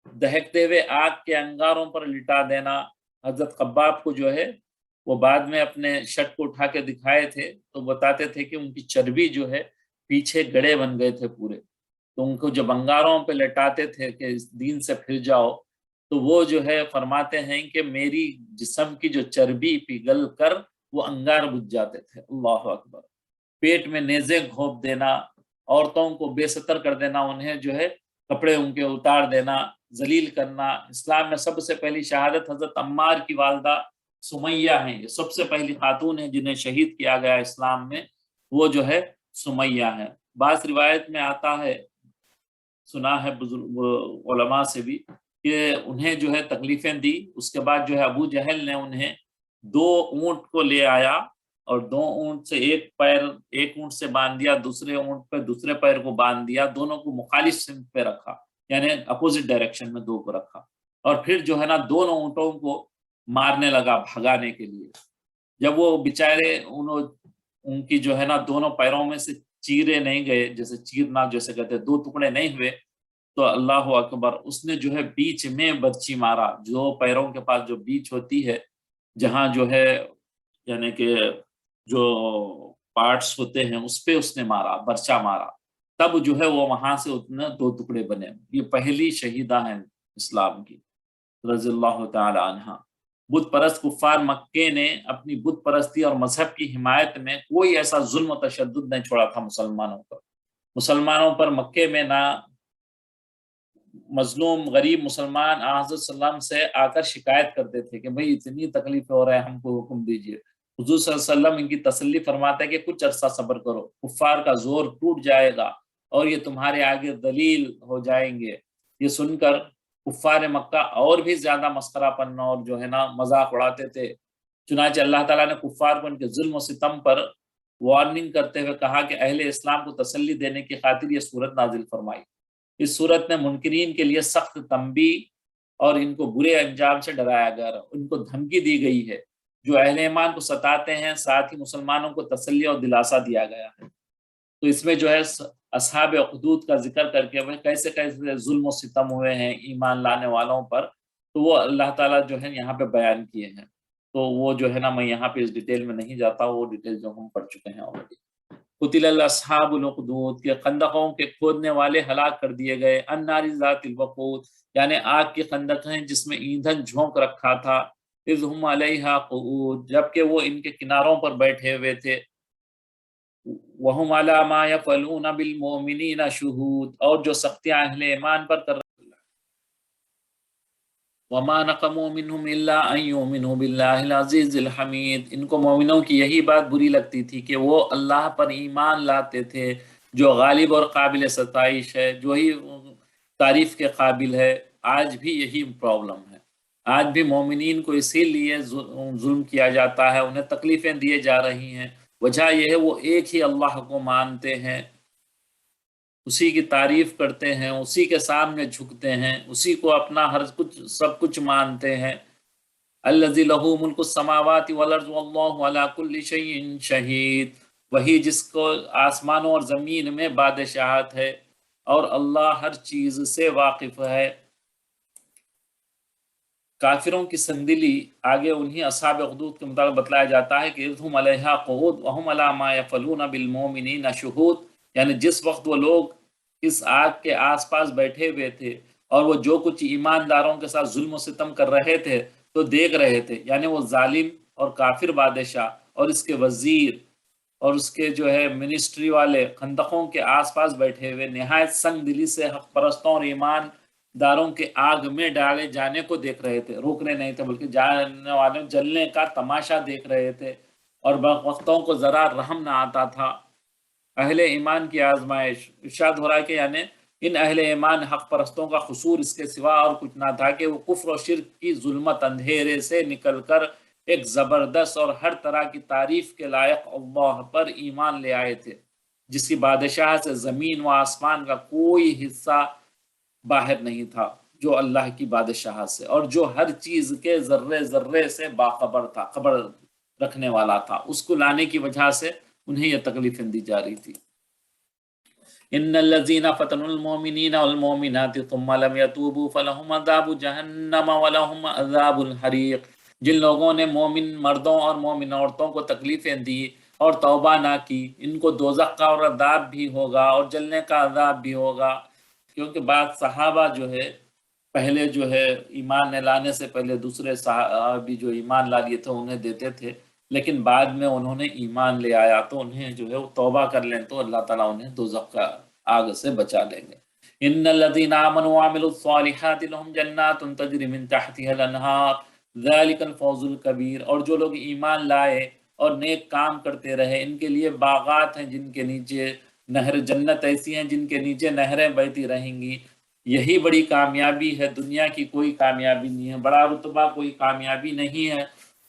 دہکتے ہوئے آگ کے انگاروں پر لٹا دینا۔ حضرت خباب کو جو ہے وہ بعد میں اپنے شرٹ کو اٹھا کے دکھائے تھے تو بتاتے تھے کہ ان کی چربی جو ہے پیچھے گڑے بن گئے تھے پورے، تو ان کو جب انگاروں پہ لٹاتے تھے کہ اس دین سے پھر جاؤ، تو وہ جو ہے فرماتے ہیں کہ میری جسم کی جو چربی پگھل کر وہ انگار بجھ جاتے تھے، اللہ اکبر۔ پیٹ میں نیزے گھونپ دینا، عورتوں کو بے ستر کر دینا، انہیں جو ہے کپڑے ان کے اتار دینا، ذلیل کرنا۔ اسلام میں سب سے پہلی شہادت حضرت عمار کی والدہ سمیہ ہیں، یہ سب سے پہلی خاتون ہیں جنہیں شہید کیا گیا اسلام میں، وہ جو ہے سمیہ ہے۔ بعض روایت میں آتا ہے، سنا ہے بزرگ علماء سے بھی، کہ انہیں جو ہے تکلیفیں دی، اس کے بعد جو ہے ابو جہل نے انہیں 2 اونٹ کو لے آیا، اور 2 اونٹ سے ایک اونٹ سے باندھ دیا، دوسرے اونٹ پہ دوسرے پیر کو باندھ دیا، دونوں کو مخالف سمت پہ رکھا، یعنی اپوزٹ ڈائریکشن میں 2 کو رکھا، اور پھر جو ہے نا دونوں اونٹوں کو مارنے لگا بھگانے کے لیے۔ جب وہ بیچارے ان کی جو ہے نا دونوں پیروں میں سے چیرے نہیں گئے، جیسے چیرنا جیسے کہتے ہیں، 2 ٹکڑے نہیں ہوئے، تو اللہ اکبر، اس نے جو ہے بیچ میں برچی مارا، جو پیروں کے پاس جو بیچ ہوتی ہے، جہاں جو ہے یعنی کہ جو پارٹس ہوتے ہیں اس پہ اس نے مارا، برچا مارا، تب جو ہے وہ وہاں سے اتنے 2 ٹکڑے بنے۔ یہ پہلی شہیدہ ہیں اسلام کی، رضی اللہ تعالی عنہ۔ بت پرست کفار مکے نے اپنی بت پرستی اور مذہب کی حمایت میں کوئی ایسا ظلم و تشدد نہیں چھوڑا تھا مسلمانوں پر مکے میں نہ مظلوم غریب مسلمان حضرت صلی اللہ علیہ وسلم سے آ کر شکایت کرتے تھے کہ بھئی اتنی تکلیف ہو رہا ہے، ہم کو حکم دیجئے۔ حضور صلی اللہ علیہ وسلم ان کی تسلی فرماتے ہیں کہ کچھ عرصہ صبر کرو، کفار کا زور ٹوٹ جائے گا اور یہ تمہارے آگے ذلیل ہو جائیں گے۔ یہ سن کر کفار مکہ اور بھی زیادہ مسخرہ پن اور جو ہے نا مذاق اڑاتے تھے۔ چنانچہ اللہ تعالیٰ نے کفار کو ان کے ظلم و ستم پر وارننگ کرتے ہوئے کہا کہ اہل اسلام کو تسلی دینے کی خاطر یہ صورت نازل فرمائی۔ اس صورت میں منکرین کے لیے سخت تنبیہ اور ان کو برے انجام سے ڈرایا گیا، ان کو دھمکی دی گئی ہے جو اہل ایمان کو ستاتے ہیں، ساتھ ہی مسلمانوں کو تسلی اور دلاسا دیا گیا ہے۔ تو اس میں جو ہے اصحاب اخدود کا ذکر کر کے وہ کیسے کیسے ظلم و ستم ہوئے ہیں ایمان لانے والوں پر، تو وہ اللہ تعالیٰ جو ہے یہاں پہ بیان کیے ہیں۔ تو وہ جو ہے نا میں یہاں پہ اس ڈیٹیل میں نہیں جاتا، وہ ڈیٹیل جو ہم پڑھ چکے ہیں آلریڈی۔ قتل اصحاب الاخدود، کے خندقوں کے کھودنے والے ہلاک کر دیے گئے، النار ذات الوقود، یعنی آگ کی خندقیں جس میں ایندھن جھونک رکھا تھا، اذ ہم علیہا قعود، جبکہ وہ ان کے کناروں پر بیٹھے ہوئے تھے، وہم علی ما یفعلون بالمؤمنین شہود، اور جو سختیاں اہل ایمان پر کر وما نقموا منهم الا ان يؤمنوا بالله العزيز الحمید، ان کو مومنوں کی یہی بات بری لگتی تھی کہ وہ اللہ پر ایمان لاتے تھے جو غالب اور قابل ستائش ہے، جو ہی تعریف کے قابل ہے۔ آج بھی یہی پرابلم ہے، آج بھی مومنین کو اسی لیے ظلم کیا جاتا ہے، انہیں تکلیفیں دیے جا رہی ہیں۔ وجہ یہ ہے وہ ایک ہی اللہ کو مانتے ہیں، اسی کی تعریف کرتے ہیں، اسی کے سامنے جھکتے ہیں، اسی کو اپنا ہر کچھ سب کچھ مانتے ہیں۔ الذی لہ ملک السماوات والارض واللہ علی کل شیء شہید، وہی جس کو آسمانوں اور زمین میں بادشاہت ہے اور اللہ ہر چیز سے واقف ہے۔ کافروں کی سندلی آگے انہی اصحاب اخدود کے مطابق بتلایا جاتا ہے کہ اذ ہم علیہا قعود وہم علی ما یفعلون بالمؤمنین شہود، یعنی جس وقت وہ لوگ اس آگ کے آس پاس بیٹھے ہوئے تھے اور وہ جو کچھ ایمانداروں کے ساتھ ظلم و ستم کر رہے تھے تو دیکھ رہے تھے، یعنی وہ ظالم اور کافر بادشاہ اور اس کے وزیر اور اس کے جو ہے منسٹری والے خندقوں کے آس پاس بیٹھے ہوئے نہایت سنگ دلی سے حق پرستوں اور ایمان داروں کے آگ میں ڈالے جانے کو دیکھ رہے تھے، روکنے نہیں تھے بلکہ جانے والوں جلنے کا تماشا دیکھ رہے تھے، اور وقتوں کو ذرا رحم نہ آتا تھا۔ اہل ایمان کی آزمائش، ارشاد ہو رہا ہے کہ یعنی ان اہل ایمان حق پرستوں کا قصور اس کے سوا اور کچھ نہ تھا کہ وہ کفر و شرک کی ظلمت اندھیرے سے نکل کر ایک زبردست اور ہر طرح کی تعریف کے لائق اللہ پر ایمان لے آئے تھے، جس کی بادشاہ سے زمین و آسمان کا کوئی حصہ باہر نہیں تھا، جو اللہ کی بادشاہ سے، اور جو ہر چیز کے ذرے ذرے سے باخبر تھا، خبر رکھنے والا تھا، اس کو لانے کی وجہ سے انہیں یہ تکلیفیں دی جا رہی تھی۔ ان الذين فتنوا المؤمنين والمؤمنات ثم لم يتوبوا فلهم عذاب جہنم ولهم عذاب الحریق، جن لوگوں نے مومن مردوں اور مومن عورتوں کو تکلیفیں دی اور توبہ نہ کی، ان کو دوزخ کا اور عذاب بھی ہوگا اور جلنے کا عذاب بھی ہوگا۔ کیونکہ بعض صحابہ جو ہے پہلے جو ہے ایمان لانے سے پہلے دوسرے صحابی جو ایمان لا لیے تھے انہیں دیتے تھے، لیکن بعد میں انہوں نے ایمان لے آیا تو انہیں جو ہے وہ توبہ کر لیں تو اللہ تعالیٰ انہیں دوزخ کا آگ سے بچا لیں گے۔ ان الذين آمنوا وعملوا الصالحات لهم جنات تجري من تحتها الانہار ذلك الفوز الكبیر، اور جو لوگ ایمان لائے اور نیک کام کرتے رہے ان کے لیے باغات ہیں جن کے نیچے نہر، جنت ایسی ہیں جن کے نیچے نہریں بہتی رہیں گی، یہی بڑی کامیابی ہے، دنیا کی کوئی کامیابی نہیں ہے، بڑا رتبہ کوئی کامیابی نہیں ہے،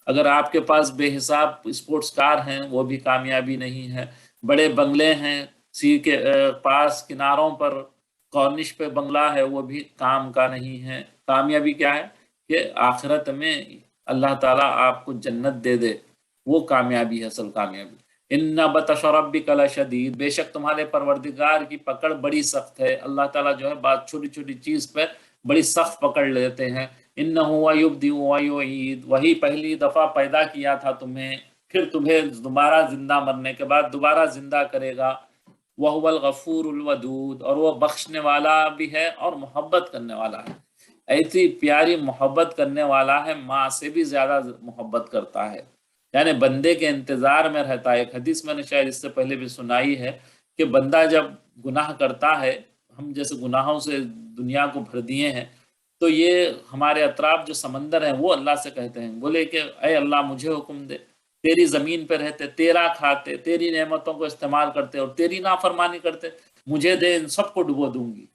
اگر آپ کے پاس بے حساب اسپورٹس کار ہیں وہ بھی کامیابی نہیں ہے، بڑے بنگلے ہیں سی کے پاس کناروں پر کارنش پہ بنگلہ ہے وہ بھی کام کا نہیں ہے۔ کامیابی کیا ہے کہ آخرت میں اللہ تعالیٰ آپ کو جنت دے دے، وہ کامیابی ہے، اصل کامیابی۔ ان بطش ربک لشدید، بے شک تمہارے پروردگار کی پکڑ بڑی سخت ہے، اللہ تعالیٰ جو ہے بات چھوٹی چھوٹی چیز پہ بڑی سخت پکڑ لیتے ہیں۔ انہ یبدئ ویعید، وہی پہلی دفعہ پیدا کیا تھا تمہیں، پھر تمہیں دوبارہ زندہ مرنے کے بعد دوبارہ زندہ کرے گا۔ وہو الغفور الودود، اور وہ بخشنے والا بھی ہے اور محبت کرنے والا ہے، ایسی پیاری محبت کرنے والا ہے، ماں سے بھی زیادہ محبت کرتا ہے، یعنی بندے کے انتظار میں رہتا ہے۔ ایک حدیث میں نے شاید اس سے پہلے بھی سنائی ہے کہ بندہ جب گناہ کرتا ہے، ہم جیسے گناہوں سے دنیا کو بھر دیے ہیں، تو یہ ہمارے اطراف جو سمندر ہیں وہ اللہ سے کہتے ہیں، بولے کہ اے اللہ مجھے حکم دے، تیری زمین پہ رہتے، تیرا کھاتے، تیری نعمتوں کو استعمال کرتے اور تیری نافرمانی کرتے، مجھے دے، ان سب کو ڈبو دوں گی۔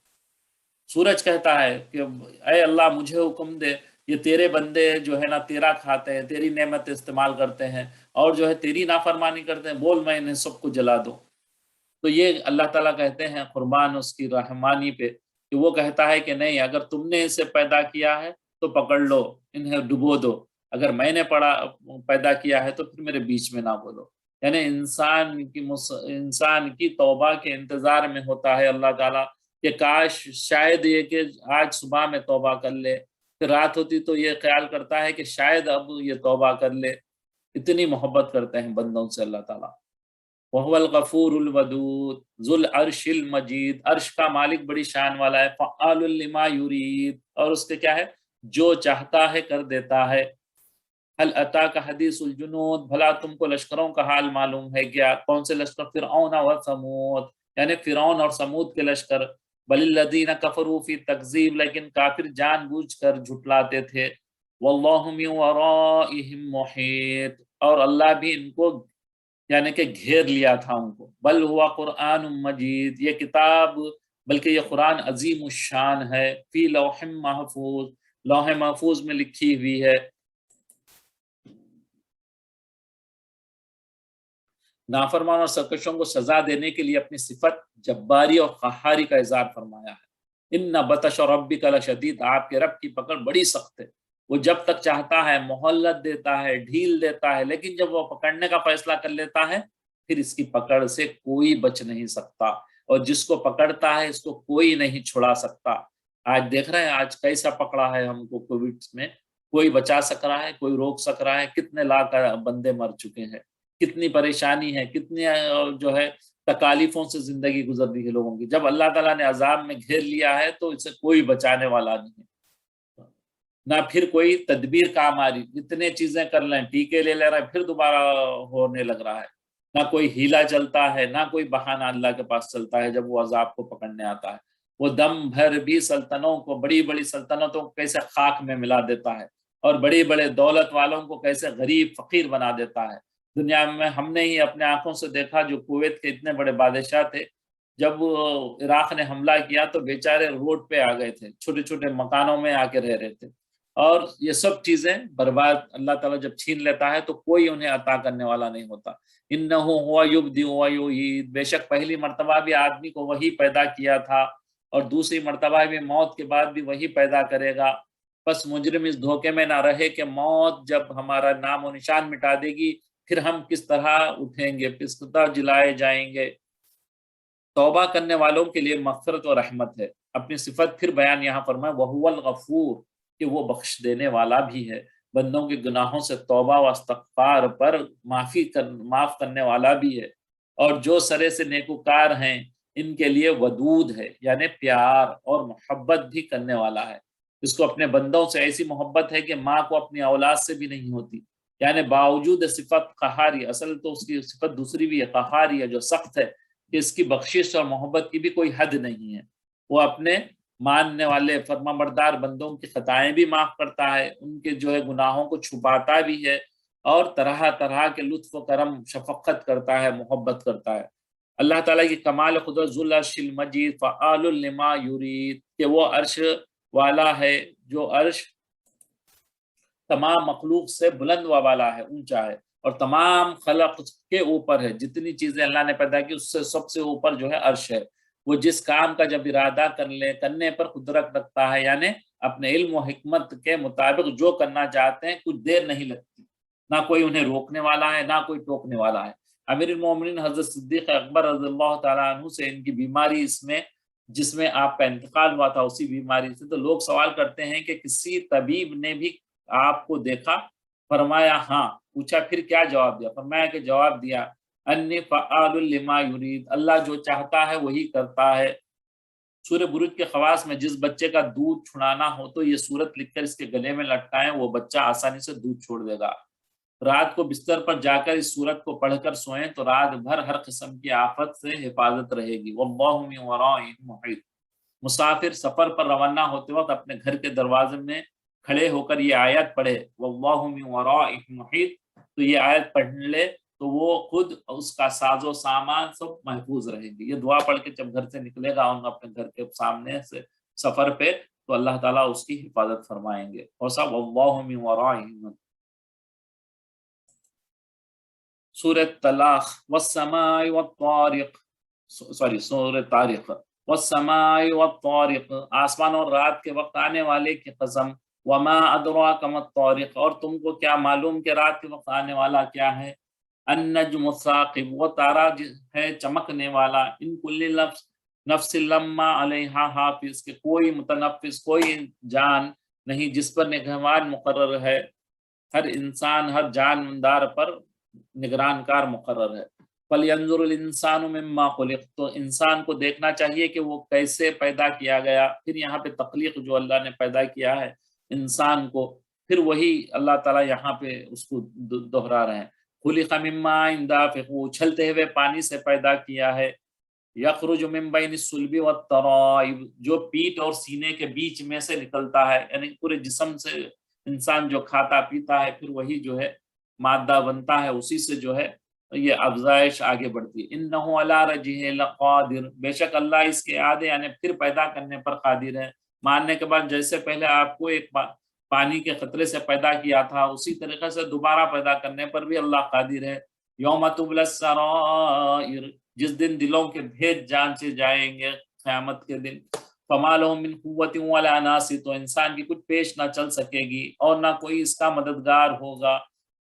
سورج کہتا ہے کہ اے اللہ مجھے حکم دے، یہ تیرے بندے جو ہے نا تیرا کھاتے ہیں، تیری نعمت استعمال کرتے ہیں اور جو ہے تیری نافرمانی کرتے ہیں، بول میں انہیں سب کو جلا دوں۔ تو یہ اللہ تعالیٰ کہتے ہیں قربان اس کی رحمانی پہ کہ وہ کہتا ہے کہ نہیں، اگر تم نے اسے پیدا کیا ہے تو پکڑ لو، انہیں ڈبو دو، اگر میں نے پیدا کیا ہے تو پھر میرے بیچ میں نہ بولو۔ یعنی انسان کی توبہ کے انتظار میں ہوتا ہے اللہ تعالیٰ کہ کاش شاید یہ کہ آج صبح میں توبہ کر لے، پھر رات ہوتی تو یہ خیال کرتا ہے کہ شاید اب یہ توبہ کر لے، اتنی محبت کرتے ہیں بندوں سے اللہ تعالیٰ۔ وَهُوَ الْغَفُورُ الْوَدُودُ ذُو الْعَرْشِ الْمَجِيدُ، عرش کا مالک بڑی شان والا ہے، فَعَّالٌ لِمَا يُرِيدُ، اور اس کے کیا ہے، جو چاہتا ہے کر دیتا ہے۔ هل اتاک حدیث الجنود، بھلا تم کو لشکروں کا حال معلوم ہے کیا؟ کون سے لشکر؟ فرعون و ثمود، یعنی فرعون اور ثمود کے لشکر۔ بل الذین کفروا فی تکذیب، لیکن کافر جان بوجھ کر جھٹلاتے تھے۔ واللہ من ورائہم محیط، اور اللہ بھی ان کو یعنی کہ گھیر لیا تھا ان کو۔ بل ہوا قرآن مجید، یہ کتاب بلکہ یہ قرآن عظیم الشان ہے، فی لوح محفوظ، لوح محفوظ میں لکھی ہوئی ہے۔ نافرمان اور سرکشوں کو سزا دینے کے لیے اپنی صفت جباری اور قہاری کا اظہار فرمایا ہے۔ ان بطش ربک لشدید، آپ کے رب کی پکڑ بڑی سخت ہے، وہ جب تک چاہتا ہے مہلت دیتا ہے، ڈھیل دیتا ہے، لیکن جب وہ پکڑنے کا فیصلہ کر لیتا ہے پھر اس کی پکڑ سے کوئی بچ نہیں سکتا، اور جس کو پکڑتا ہے اس کو کوئی نہیں چھڑا سکتا۔ آج دیکھ رہے ہیں آج کیسا پکڑا ہے ہم کو کووڈ میں، کوئی بچا سک رہا ہے، کوئی روک سک رہا ہے؟ کتنے لاکھ بندے مر چکے ہیں، کتنی پریشانی ہے، کتنی جو ہے تکالیفوں سے زندگی گزر رہی ہے لوگوں کی۔ جب اللہ تعالیٰ نے عذاب میں گھیر لیا ہے تو اسے کوئی بچانے والا نہیں ہے۔ نہ پھر کوئی تدبیر کام آ رہی، اتنے چیزیں کر لیں، ٹیکے لے لے رہا ہے پھر دوبارہ ہونے لگ رہا ہے، نہ کوئی ہیلا چلتا ہے، نہ کوئی بہانہ اللہ کے پاس چلتا ہے جب وہ عذاب کو پکڑنے آتا ہے۔ وہ دم بھر بھی سلطنتوں کو، بڑی بڑی سلطنتوں کو کیسے خاک میں ملا دیتا ہے، اور بڑی بڑے دولت والوں کو کیسے غریب فقیر بنا دیتا ہے۔ دنیا میں ہم نے ہی اپنے آنکھوں سے دیکھا، جو کویت کے اتنے بڑے بادشاہ تھے، جب عراق نے حملہ کیا تو بیچارے روڈ پہ آ گئے تھے، چھوٹے چھوٹے مکانوں میں آ کے رہ رہے تھے، اور یہ سب چیزیں برباد اللہ تعالیٰ جب چھین لیتا ہے تو کوئی انہیں عطا کرنے والا نہیں ہوتا۔ انہو ہوا یبدی ہوا یعید، بے شک پہلی مرتبہ بھی آدمی کو وہی پیدا کیا تھا، اور دوسری مرتبہ بھی موت کے بعد بھی وہی پیدا کرے گا۔ بس مجرم اس دھوکے میں نہ رہے کہ موت جب ہمارا نام و نشان مٹا دے گی پھر ہم کس طرح اٹھیں گے، کس طرح جلائے جائیں گے۔ توبہ کرنے والوں کے لیے مغفرت و رحمت ہے۔ اپنی صفت پھر بیان یہاں فرمائے، وَهُوَ الْغَفُورُ، کہ وہ بخش دینے والا بھی ہے، بندوں کے گناہوں سے توبہ و استغفار پر معاف کرنے والا بھی ہے، اور جو سرے سے نیکوکار ہیں ان کے لیے ودود ہے، یعنی پیار اور محبت بھی کرنے والا ہے۔ اس کو اپنے بندوں سے ایسی محبت ہے کہ ماں کو اپنی اولاد سے بھی نہیں ہوتی، یعنی باوجود صفت قہاری، اصل تو اس کی صفت دوسری بھی ہے، قہاری ہے، جو سخت ہے، کہ اس کی بخشش اور محبت کی بھی کوئی حد نہیں ہے۔ وہ اپنے ماننے والے فرما بردار بندوں کی خطائیں بھی معاف کرتا ہے، ان کے جو ہے گناہوں کو چھپاتا بھی ہے، اور طرح طرح کے لطف و کرم شفقت کرتا ہے، محبت کرتا ہے۔ اللہ تعالیٰ کی کمال قدرت، ذو العرش المجید فعال لما یرید، کہ وہ عرش والا ہے جو عرش تمام مخلوق سے بلند و بالا ہے، اونچا ہے، اور تمام خلق کے اوپر ہے، جتنی چیزیں اللہ نے پیدا کی اس سے سب سے اوپر جو ہے عرش ہے۔ وہ جس کام کا جب ارادہ کرنے پر قدرت رکھتا ہے، یعنی اپنے علم و حکمت کے مطابق جو کرنا چاہتے ہیں کچھ دیر نہیں لگتی، نہ کوئی انہیں روکنے والا ہے نہ کوئی ٹوکنے والا ہے۔ امیر المومنین حضرت صدیق اکبر رضی اللہ تعالیٰ عنہ سے ان کی بیماری جس میں آپ کا انتقال ہوا تھا اسی بیماری سے، تو لوگ سوال کرتے ہیں کہ کسی طبیب نے بھی آپ کو دیکھا؟ فرمایا ہاں۔ پوچھا پھر کیا جواب دیا؟ فرمایا کہ جواب دیا، انی فعال لما یرید، اللہ جو چاہتا ہے وہی کرتا ہے۔ سورہ بروج کے خواص میں جس بچے کا دودھ چھڑانا ہو تو یہ سورت لکھ کر اس کے گلے میں لٹکائیں، وہ بچہ آسانی سے دودھ چھوڑ دے گا۔ رات کو بستر پر جا کر اس سورت کو پڑھ کر سوئیں تو رات بھر ہر قسم کی آفت سے حفاظت رہے گی۔ واللہ من ورائہم محیط، مسافر سفر پر روانہ ہوتے وقت اپنے گھر کے دروازے میں کھڑے ہو کر یہ آیت پڑھے، واللہ من ورائہم محیط، تو یہ آیت پڑھ لے تو وہ خود اس کا ساز و سامان سب محفوظ رہے گی۔ یہ دعا پڑھ کے جب گھر سے نکلے گا اپنے گھر کے سامنے سے سفر پہ، تو اللہ تعالیٰ اس کی حفاظت فرمائیں گے۔ اور سب واللہ من ورائہم۔ سورۃ طلاق، والسماء والطارق، سورۃ طارق، والسماء والطارق، آسمان اور رات کے وقت آنے والے کی قسم، وما ادراک ما الطارق، اور تم کو کیا معلوم کہ رات کے وقت آنے والا کیا ہے؟ النجم الثاقب، وہ تارا ہے چمکنے والا، ان کل نفس لما علیہا حافظ، کہ کوئی متنفس، کوئی جان نہیں جس پر نگہبان مقرر ہے، ہر انسان، ہر جاندار پر نگران کار مقرر ہے۔ فَلْيَنْظُرِ الْإِنسَانُ مِمَّا خُلِقَ، تو انسان کو دیکھنا چاہیے کہ وہ کیسے پیدا کیا گیا۔ پھر یہاں پہ تخلیق جو اللہ نے پیدا کیا ہے انسان کو، پھر وہی اللہ تعالیٰ یہاں پہ اس کو دہرا رہے ہیں۔ خُلِقَ مِن مَاءٍ دَافِقٍ، اچھلتے ہوئے پانی سے پیدا کیا ہے۔ یخرج من بین الصلب والترائب، جو پیٹ اور سینے کے بیچ میں سے نکلتا ہے، یعنی پورے جسم سے انسان جو کھاتا پیتا ہے پھر وہی جو ہے مادہ بنتا ہے، اسی سے جو ہے یہ افزائش آگے بڑھتی ہے۔ انہ علی رجعہ لقادر، بے شک اللہ اس کے اعادے یعنی پھر پیدا کرنے پر قادر ہے۔ ماننے کے بعد جیسے پہلے آپ کو ایک پانی کے قطرے سے پیدا کیا تھا، اسی طریقے سے دوبارہ پیدا کرنے پر بھی اللہ قادر ہے۔ یوم تبلی السرائر، جس دن دلوں کے بھید جانچے جائیں گے، قیامت کے دن۔ فما لهم من قوت ولا ناصر، تو انسان کی کچھ پیش نہ چل سکے گی اور نہ کوئی اس کا مددگار ہوگا۔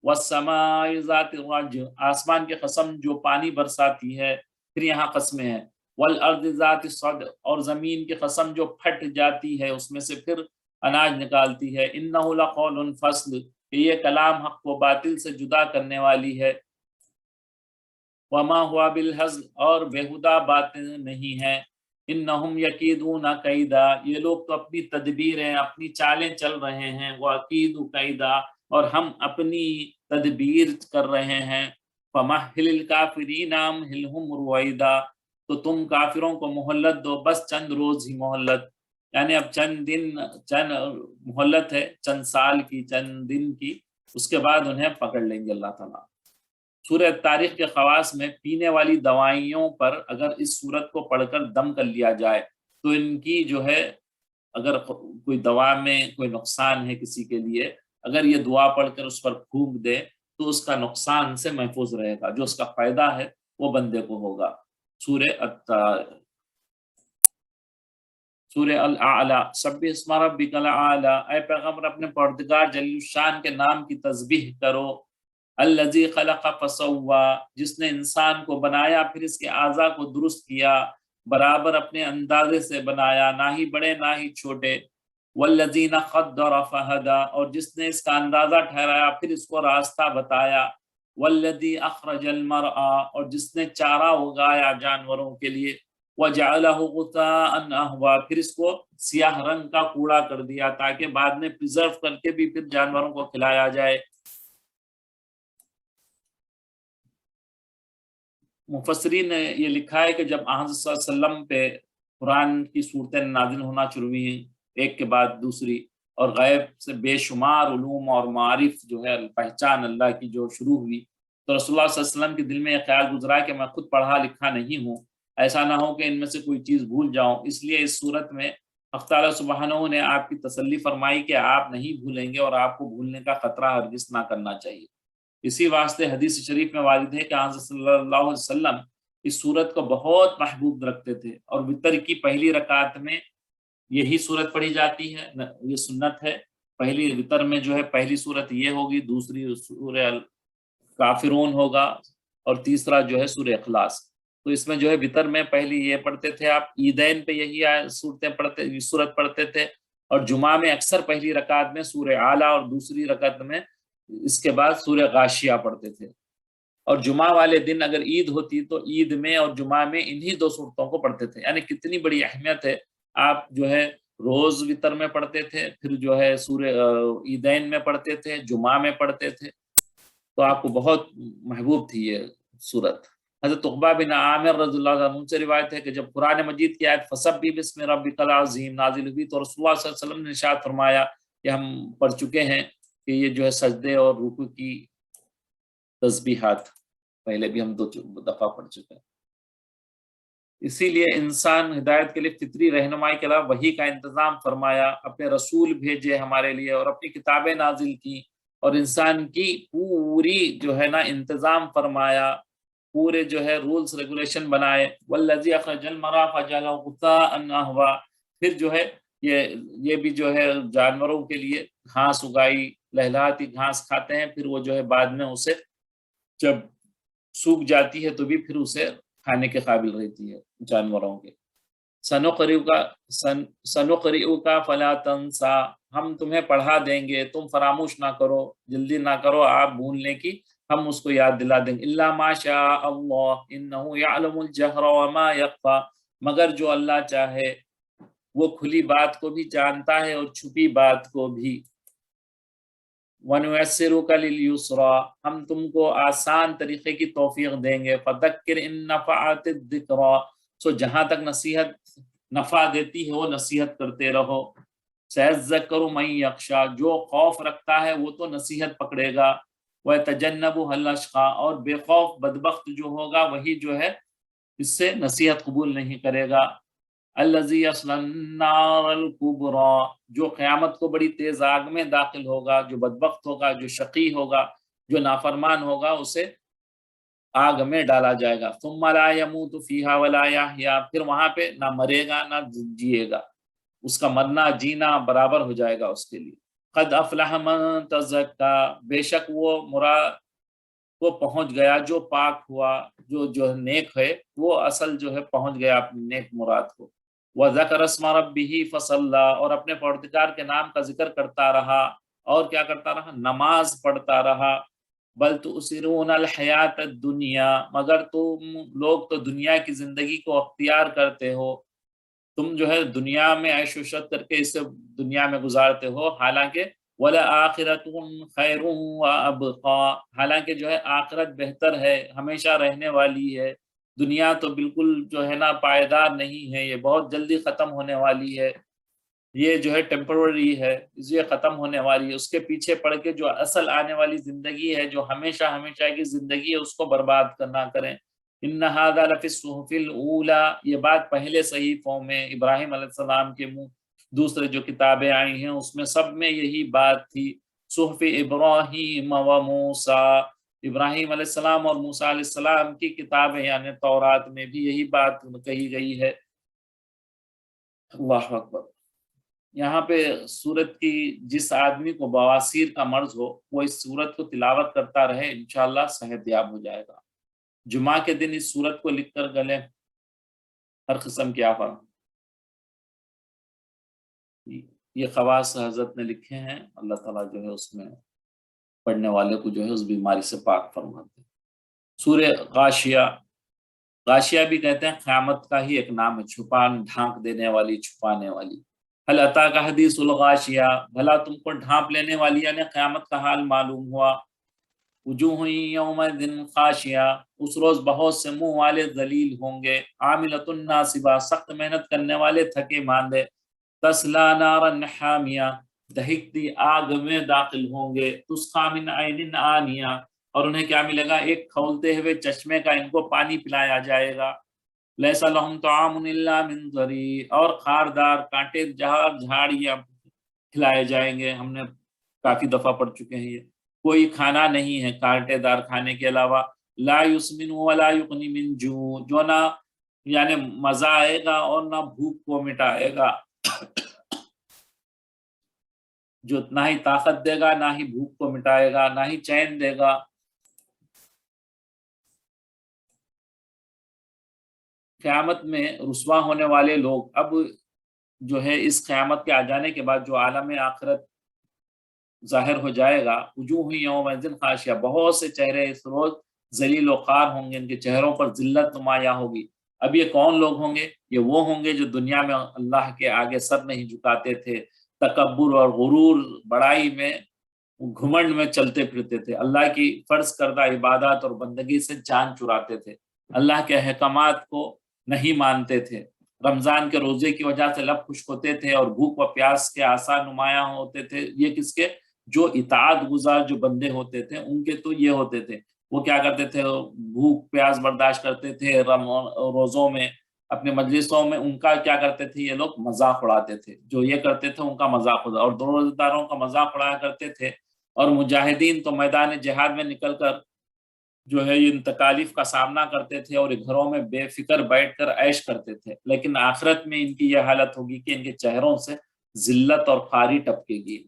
والسماء ذات الرجع، آسمان کی قسم جو پانی برساتی ہے، پھر یہاں قسمیں ہیں۔ والارض ذات الصدع، اور زمین کی قسم جو پھٹ جاتی ہے اس میں سے پھر اناج نکالتی ہے۔ انہ لقول فصل، کہ یہ کلام حق و باطل سے جدا کرنے والی ہے۔ وما ہوا بالہزل، اور بےہودہ باتیں نہیں ہیں۔ انہم یکیدون کیدا، یہ لوگ تو اپنی تدبیریں، اپنی چالیں چل رہے ہیں، واکید کیدا، اور ہم اپنی تدبیر کر رہے ہیں، فمہل الکافرین امہلہم رویدا، تو تم کافروں کو مہلت دو، بس چند روز ہی مہلت، یعنی اب چند دن، چند مہلت ہے، چند سال کی، چند دن کی، اس کے بعد انہیں پکڑ لیں گے اللہ تعالیٰ۔ سورہ تاریخ کے خواص میں پینے والی دوائیوں پر اگر اس سورت کو پڑھ کر دم کر لیا جائے تو ان کی جو ہے، اگر کوئی دوا میں کوئی نقصان ہے کسی کے لیے، اگر یہ دعا پڑھ کر اس پر پھونک دے تو اس کا نقصان سے محفوظ رہے گا، جو اس کا فائدہ ہے وہ بندے کو ہوگا۔ سورہ الاعلی، سبح اسم ربک الاعلی، اے پیغمبر اپنے پروردگار جلیل الشان کے نام کی تسبیح کرو۔ الذی خلق فسوا، جس نے انسان کو بنایا پھر اس کے اعضاء کو درست کیا، برابر اپنے اندازے سے بنایا، نہ ہی بڑے نہ ہی چھوٹے۔ والذین قدر فہدی، اور جس نے اس کا اندازہ ٹھہرایا پھر اس کو راستہ بتایا۔ والذی اخرج المرعی، اور جس نے چارہ اگایا جانوروں کے لیے۔ وجعلہ غثاء احوا، پھر اس کو سیاہ رنگ کا کوڑا کر دیا تاکہ بعد میں پریزرو کر کے بھی پھر جانوروں کو کھلایا جائے۔ مفسرین نے یہ لکھا ہے کہ جب آن صلی اللہ علیہ وسلم پہ قرآن کی صورتیں نازل ہونا شروع ہوئی ہیں ایک کے بعد دوسری، اور غیب سے بے شمار علوم اور معارف جو ہے پہچان اللہ کی جو شروع ہوئی، تو رسول اللہ صلی اللہ علیہ وسلم کے دل میں یہ خیال گزرا کہ میں خود پڑھا لکھا نہیں ہوں، ایسا نہ ہو کہ ان میں سے کوئی چیز بھول جاؤں، اس لیے اس صورت میں حق تعالیٰ سبحانہ نے آپ کی تسلی فرمائی کہ آپ نہیں بھولیں گے اور آپ کو بھولنے کا خطرہ ہرگز نہ کرنا چاہیے۔ اسی واسطے حدیث شریف میں وارد ہے کہ حضرت صلی اللہ علیہ وسلم اس صورت کو بہت محبوب رکھتے تھے، اور وتر کی پہلی رکعت میں یہی صورت پڑھی جاتی ہے، یہ سنت ہے۔ پہلی وتر میں جو ہے پہلی صورت یہ ہوگی، دوسری سورہ کافرون ہوگا، اور تیسرا جو ہے سورہ اخلاص۔ تو اس میں جو ہے وتر میں پہلی یہ پڑھتے تھے آپ، عیدین پہ یہی صورتیں پڑھتے، صورت پڑھتے تھے، اور جمعہ میں اکثر پہلی رکعت میں سورہ اعلیٰ اور دوسری رکعت میں اس کے بعد سورہ غاشیہ پڑھتے تھے۔ اور جمعہ والے دن اگر عید ہوتی تو عید میں اور جمعہ میں انہی دو صورتوں کو پڑھتے تھے، یعنی کتنی بڑی اہمیت ہے۔ آپ جو ہے روز وتر میں پڑھتے تھے، پھر جو ہے سورہ عیدین میں پڑھتے تھے، جمعہ میں پڑھتے تھے، تو آپ کو بہت محبوب تھی یہ صورت۔ حضرت عقبہ بن عامر رضی اللہ عنہ سے روایت ہے کہ جب قرآن مجید کی آیت فسبح بسم ربک العظیم نازل ہوئی تو رسول اللہ صلی اللہ علیہ وسلم نے ارشاد فرمایا کہ ہم پڑھ چکے ہیں کہ یہ جو ہے سجدے اور رکوع کی تسبیحات پہلے بھی ہم 2 دفعہ پڑھ چکے ہیں۔ اسی لیے انسان ہدایت کے لیے فطری رہنمائی کے علاوہ وحی کا انتظام فرمایا، اپنے رسول بھیجے ہمارے لیے اور اپنی کتابیں نازل کی، اور انسان کی پوری جو ہے نا انتظام فرمایا، پورے جو ہے رولز ریگولیشن بنائے۔ والذی اخرج المرعی فجعلہ غثاء احوا، پھر جو ہے یہ بھی جو ہے جانوروں کے لیے گھاس اگائی، لہلاتی گھاس کھاتے ہیں، پھر وہ جو ہے بعد میں اسے جب سوکھ جاتی ہے تو بھی پھر اسے کھانے کے قابل رہتی ہے جانوروں کے۔ سنقرئک فلا تنسا، ہم تمہیں پڑھا دیں گے، تم فراموش نہ کرو، جلدی نہ کرو آپ بھولنے کی، ہم اس کو یاد دلا دیں گے۔ الا ما شاء اللہ انہ یعلم الجہر وما یخفی، مگر جو اللہ چاہے وہ کھلی بات کو بھی جانتا ہے اور چھپی بات کو بھی۔ وَنُيَسِّرُكَ لِلْيُسْرَى، ہم تم کو آسان طریقے کی توفیق دیں گے۔ فَذَكِّرْ إِن نَفَعَتِ الذِّكْرَى، سو جہاں تک نصیحت نفع دیتی ہے وہ نصیحت کرتے رہو۔ سَيَذَّكَّرُ مَن يَخْشَى، جو خوف رکھتا ہے وہ تو نصیحت پکڑے گا۔ وَيَتَجَنَّبُهَا الْأَشْقَى، اور بے خوف بدبخت جو ہوگا وہی جو ہے اس سے نصیحت قبول نہیں کرے گا۔ الذی یصلی النار الکبری، جو قیامت کو بڑی تیز آگ میں داخل ہوگا، جو بدبخت ہوگا، جو شقی ہوگا، جو نافرمان ہوگا، اسے آگ میں ڈالا جائے گا۔ ثم لا یموت فیہا ولا یحیا، پھر وہاں پہ نہ مرے گا نہ جیے گا، اس کا مرنا جینا برابر ہو جائے گا اس کے لیے۔ قد افلح من تزکا، بے شک وہ پہنچ گیا جو پاک ہوا، جو نیک ہے وہ اصل جو ہے پہنچ گیا اپنی نیک مراد کو۔ وَذَكَرَ اسْمَ رَبِّهِ فَصَلَّى، اور اپنے پروردگار کے نام کا ذکر کرتا رہا، اور کیا کرتا رہا؟ نماز پڑھتا رہا۔ بل تؤثرون الحیات الدنیا، مگر تم لوگ تو دنیا کی زندگی کو اختیار کرتے ہو۔ تم جو ہے دنیا میں عیش و عشرت کر کے اسے دنیا میں گزارتے ہو، حالانکہ وَلَآخِرَةٌ خَيْرٌ وَأَبْقَىٰ، حالانکہ جو ہے آخرت بہتر ہے، ہمیشہ رہنے والی ہے۔ دنیا تو بالکل جو ہے نا پائیدار نہیں ہے، یہ بہت جلدی ختم ہونے والی ہے، یہ جو ہے ٹیمپرری ہے، یہ ختم ہونے والی ہے۔ اس کے پیچھے پڑ کے جو اصل آنے والی زندگی ہے، جو ہمیشہ ہمیشہ کی زندگی ہے، اس کو برباد کرنا کریں۔ ان ھذا لفی الصحف الاولی، یہ بات پہلے صحیفوں میں ابراہیم علیہ السلام کے منہ، دوسرے جو کتابیں آئی ہیں اس میں سب میں یہی بات تھی۔ صحف ابراہیم و موسیٰ، ابراہیم علیہ السلام اور موسیٰ علیہ السلام کی کتابیں یعنی تورات میں بھی یہی بات کہی گئی ہے۔ اللہ اکبر۔ یہاں پہ سورت کی جس آدمی کو بواسیر کا مرض ہو وہ اس سورت کو تلاوت کرتا رہے، انشاءاللہ صحت یاب ہو جائے گا۔ جمعہ کے دن اس سورت کو لکھ کر گلے ہر قسم کی آفات۔ یہ خواص حضرت نے لکھے ہیں، اللہ تعالیٰ جو ہے اس میں پڑھنے والے کو جو ہے اس بیماری سے پاک فرماتے ہیں۔ سورہ غاشیہ، غاشیہ بھی کہتے ہیں قیامت کا ہی ایک نام ہے، چھپان ڈھانک دینے والی، چھپانے والی۔ هل اتاک حدیث الغاشیہ، بھلا تم کو ڈھانپ لینے والی یعنی قیامت کا حال معلوم ہوا۔ وجوہ یومئذ خاشیہ، اس روز بہت سے منہ والے ذلیل ہوں گے، عاملۃ ناصبہ، سخت محنت کرنے والے، تھکے ماندے، تسلا نارا حامیہ، دہکتی آگ میں داخل ہوں گے، تسقی من عین آنیہ، اور انہیں کیا ملے گا؟ ایک کھولتے ہوئے چشمے کا ان کو پانی پلایا جائے گا۔ لیس لہم طعام الا من ضریع، اور خاردار کانٹے جہار جھاڑیاں کھلائے جائیں گے۔ ہم نے کافی دفعہ پڑھ چکے ہیں، یہ کوئی کھانا نہیں ہے کانٹے دار کھانے کے علاوہ۔ لا یسمن ولا یغنی من جوع، جو نہ یعنی مزہ آئے گا اور نہ بھوک کو مٹائے گا، جو نہ ہی طاقت دے گا، نہ ہی بھوک کو مٹائے گا، نہ ہی چین دے گا۔ قیامت میں رسوا ہونے والے لوگ اب جو ہے اس قیامت کے آ جانے کے بعد جو عالم آخرت ظاہر ہو جائے گا، وجوہ یومئذ خاشعہ، بہت سے چہرے اس روز ذلیل و خوار ہوں گے، ان کے چہروں پر ذلت نمایاں ہوگی۔ اب یہ کون لوگ ہوں گے؟ یہ وہ ہوں گے جو دنیا میں اللہ کے آگے سر نہیں جھکاتے تھے، تکبر اور غرور، بڑائی میں، گھمنڈ میں چلتے پھرتے تھے، اللہ کی فرض کردہ عبادات اور بندگی سے جان چراتے تھے، اللہ کے احکامات کو نہیں مانتے تھے، رمضان کے روزے کی وجہ سے لب خشک ہوتے تھے اور بھوک و پیاس کے آثار نمایاں ہوتے تھے۔ یہ کس کے؟ جو اطاعت گزار جو بندے ہوتے تھے ان کے تو یہ ہوتے تھے، وہ کیا کرتے تھے؟ بھوک پیاس برداشت کرتے تھے روزوں میں، اپنے مجلسوں میں ان کا کیا کرتے تھے؟ یہ لوگ مذاق اڑاتے تھے، جو یہ کرتے تھے ان کا مذاق اڑا، اور دو روزہ داروں کا مذاق اڑایا کرتے تھے۔ اور مجاہدین تو میدان جہاد میں نکل کر جو ہے ان تکالیف کا سامنا کرتے تھے اور گھروں میں بے فکر بیٹھ کر عیش کرتے تھے، لیکن آخرت میں ان کی یہ حالت ہوگی کہ ان کے چہروں سے ذلت اور خواری ٹپکے گی۔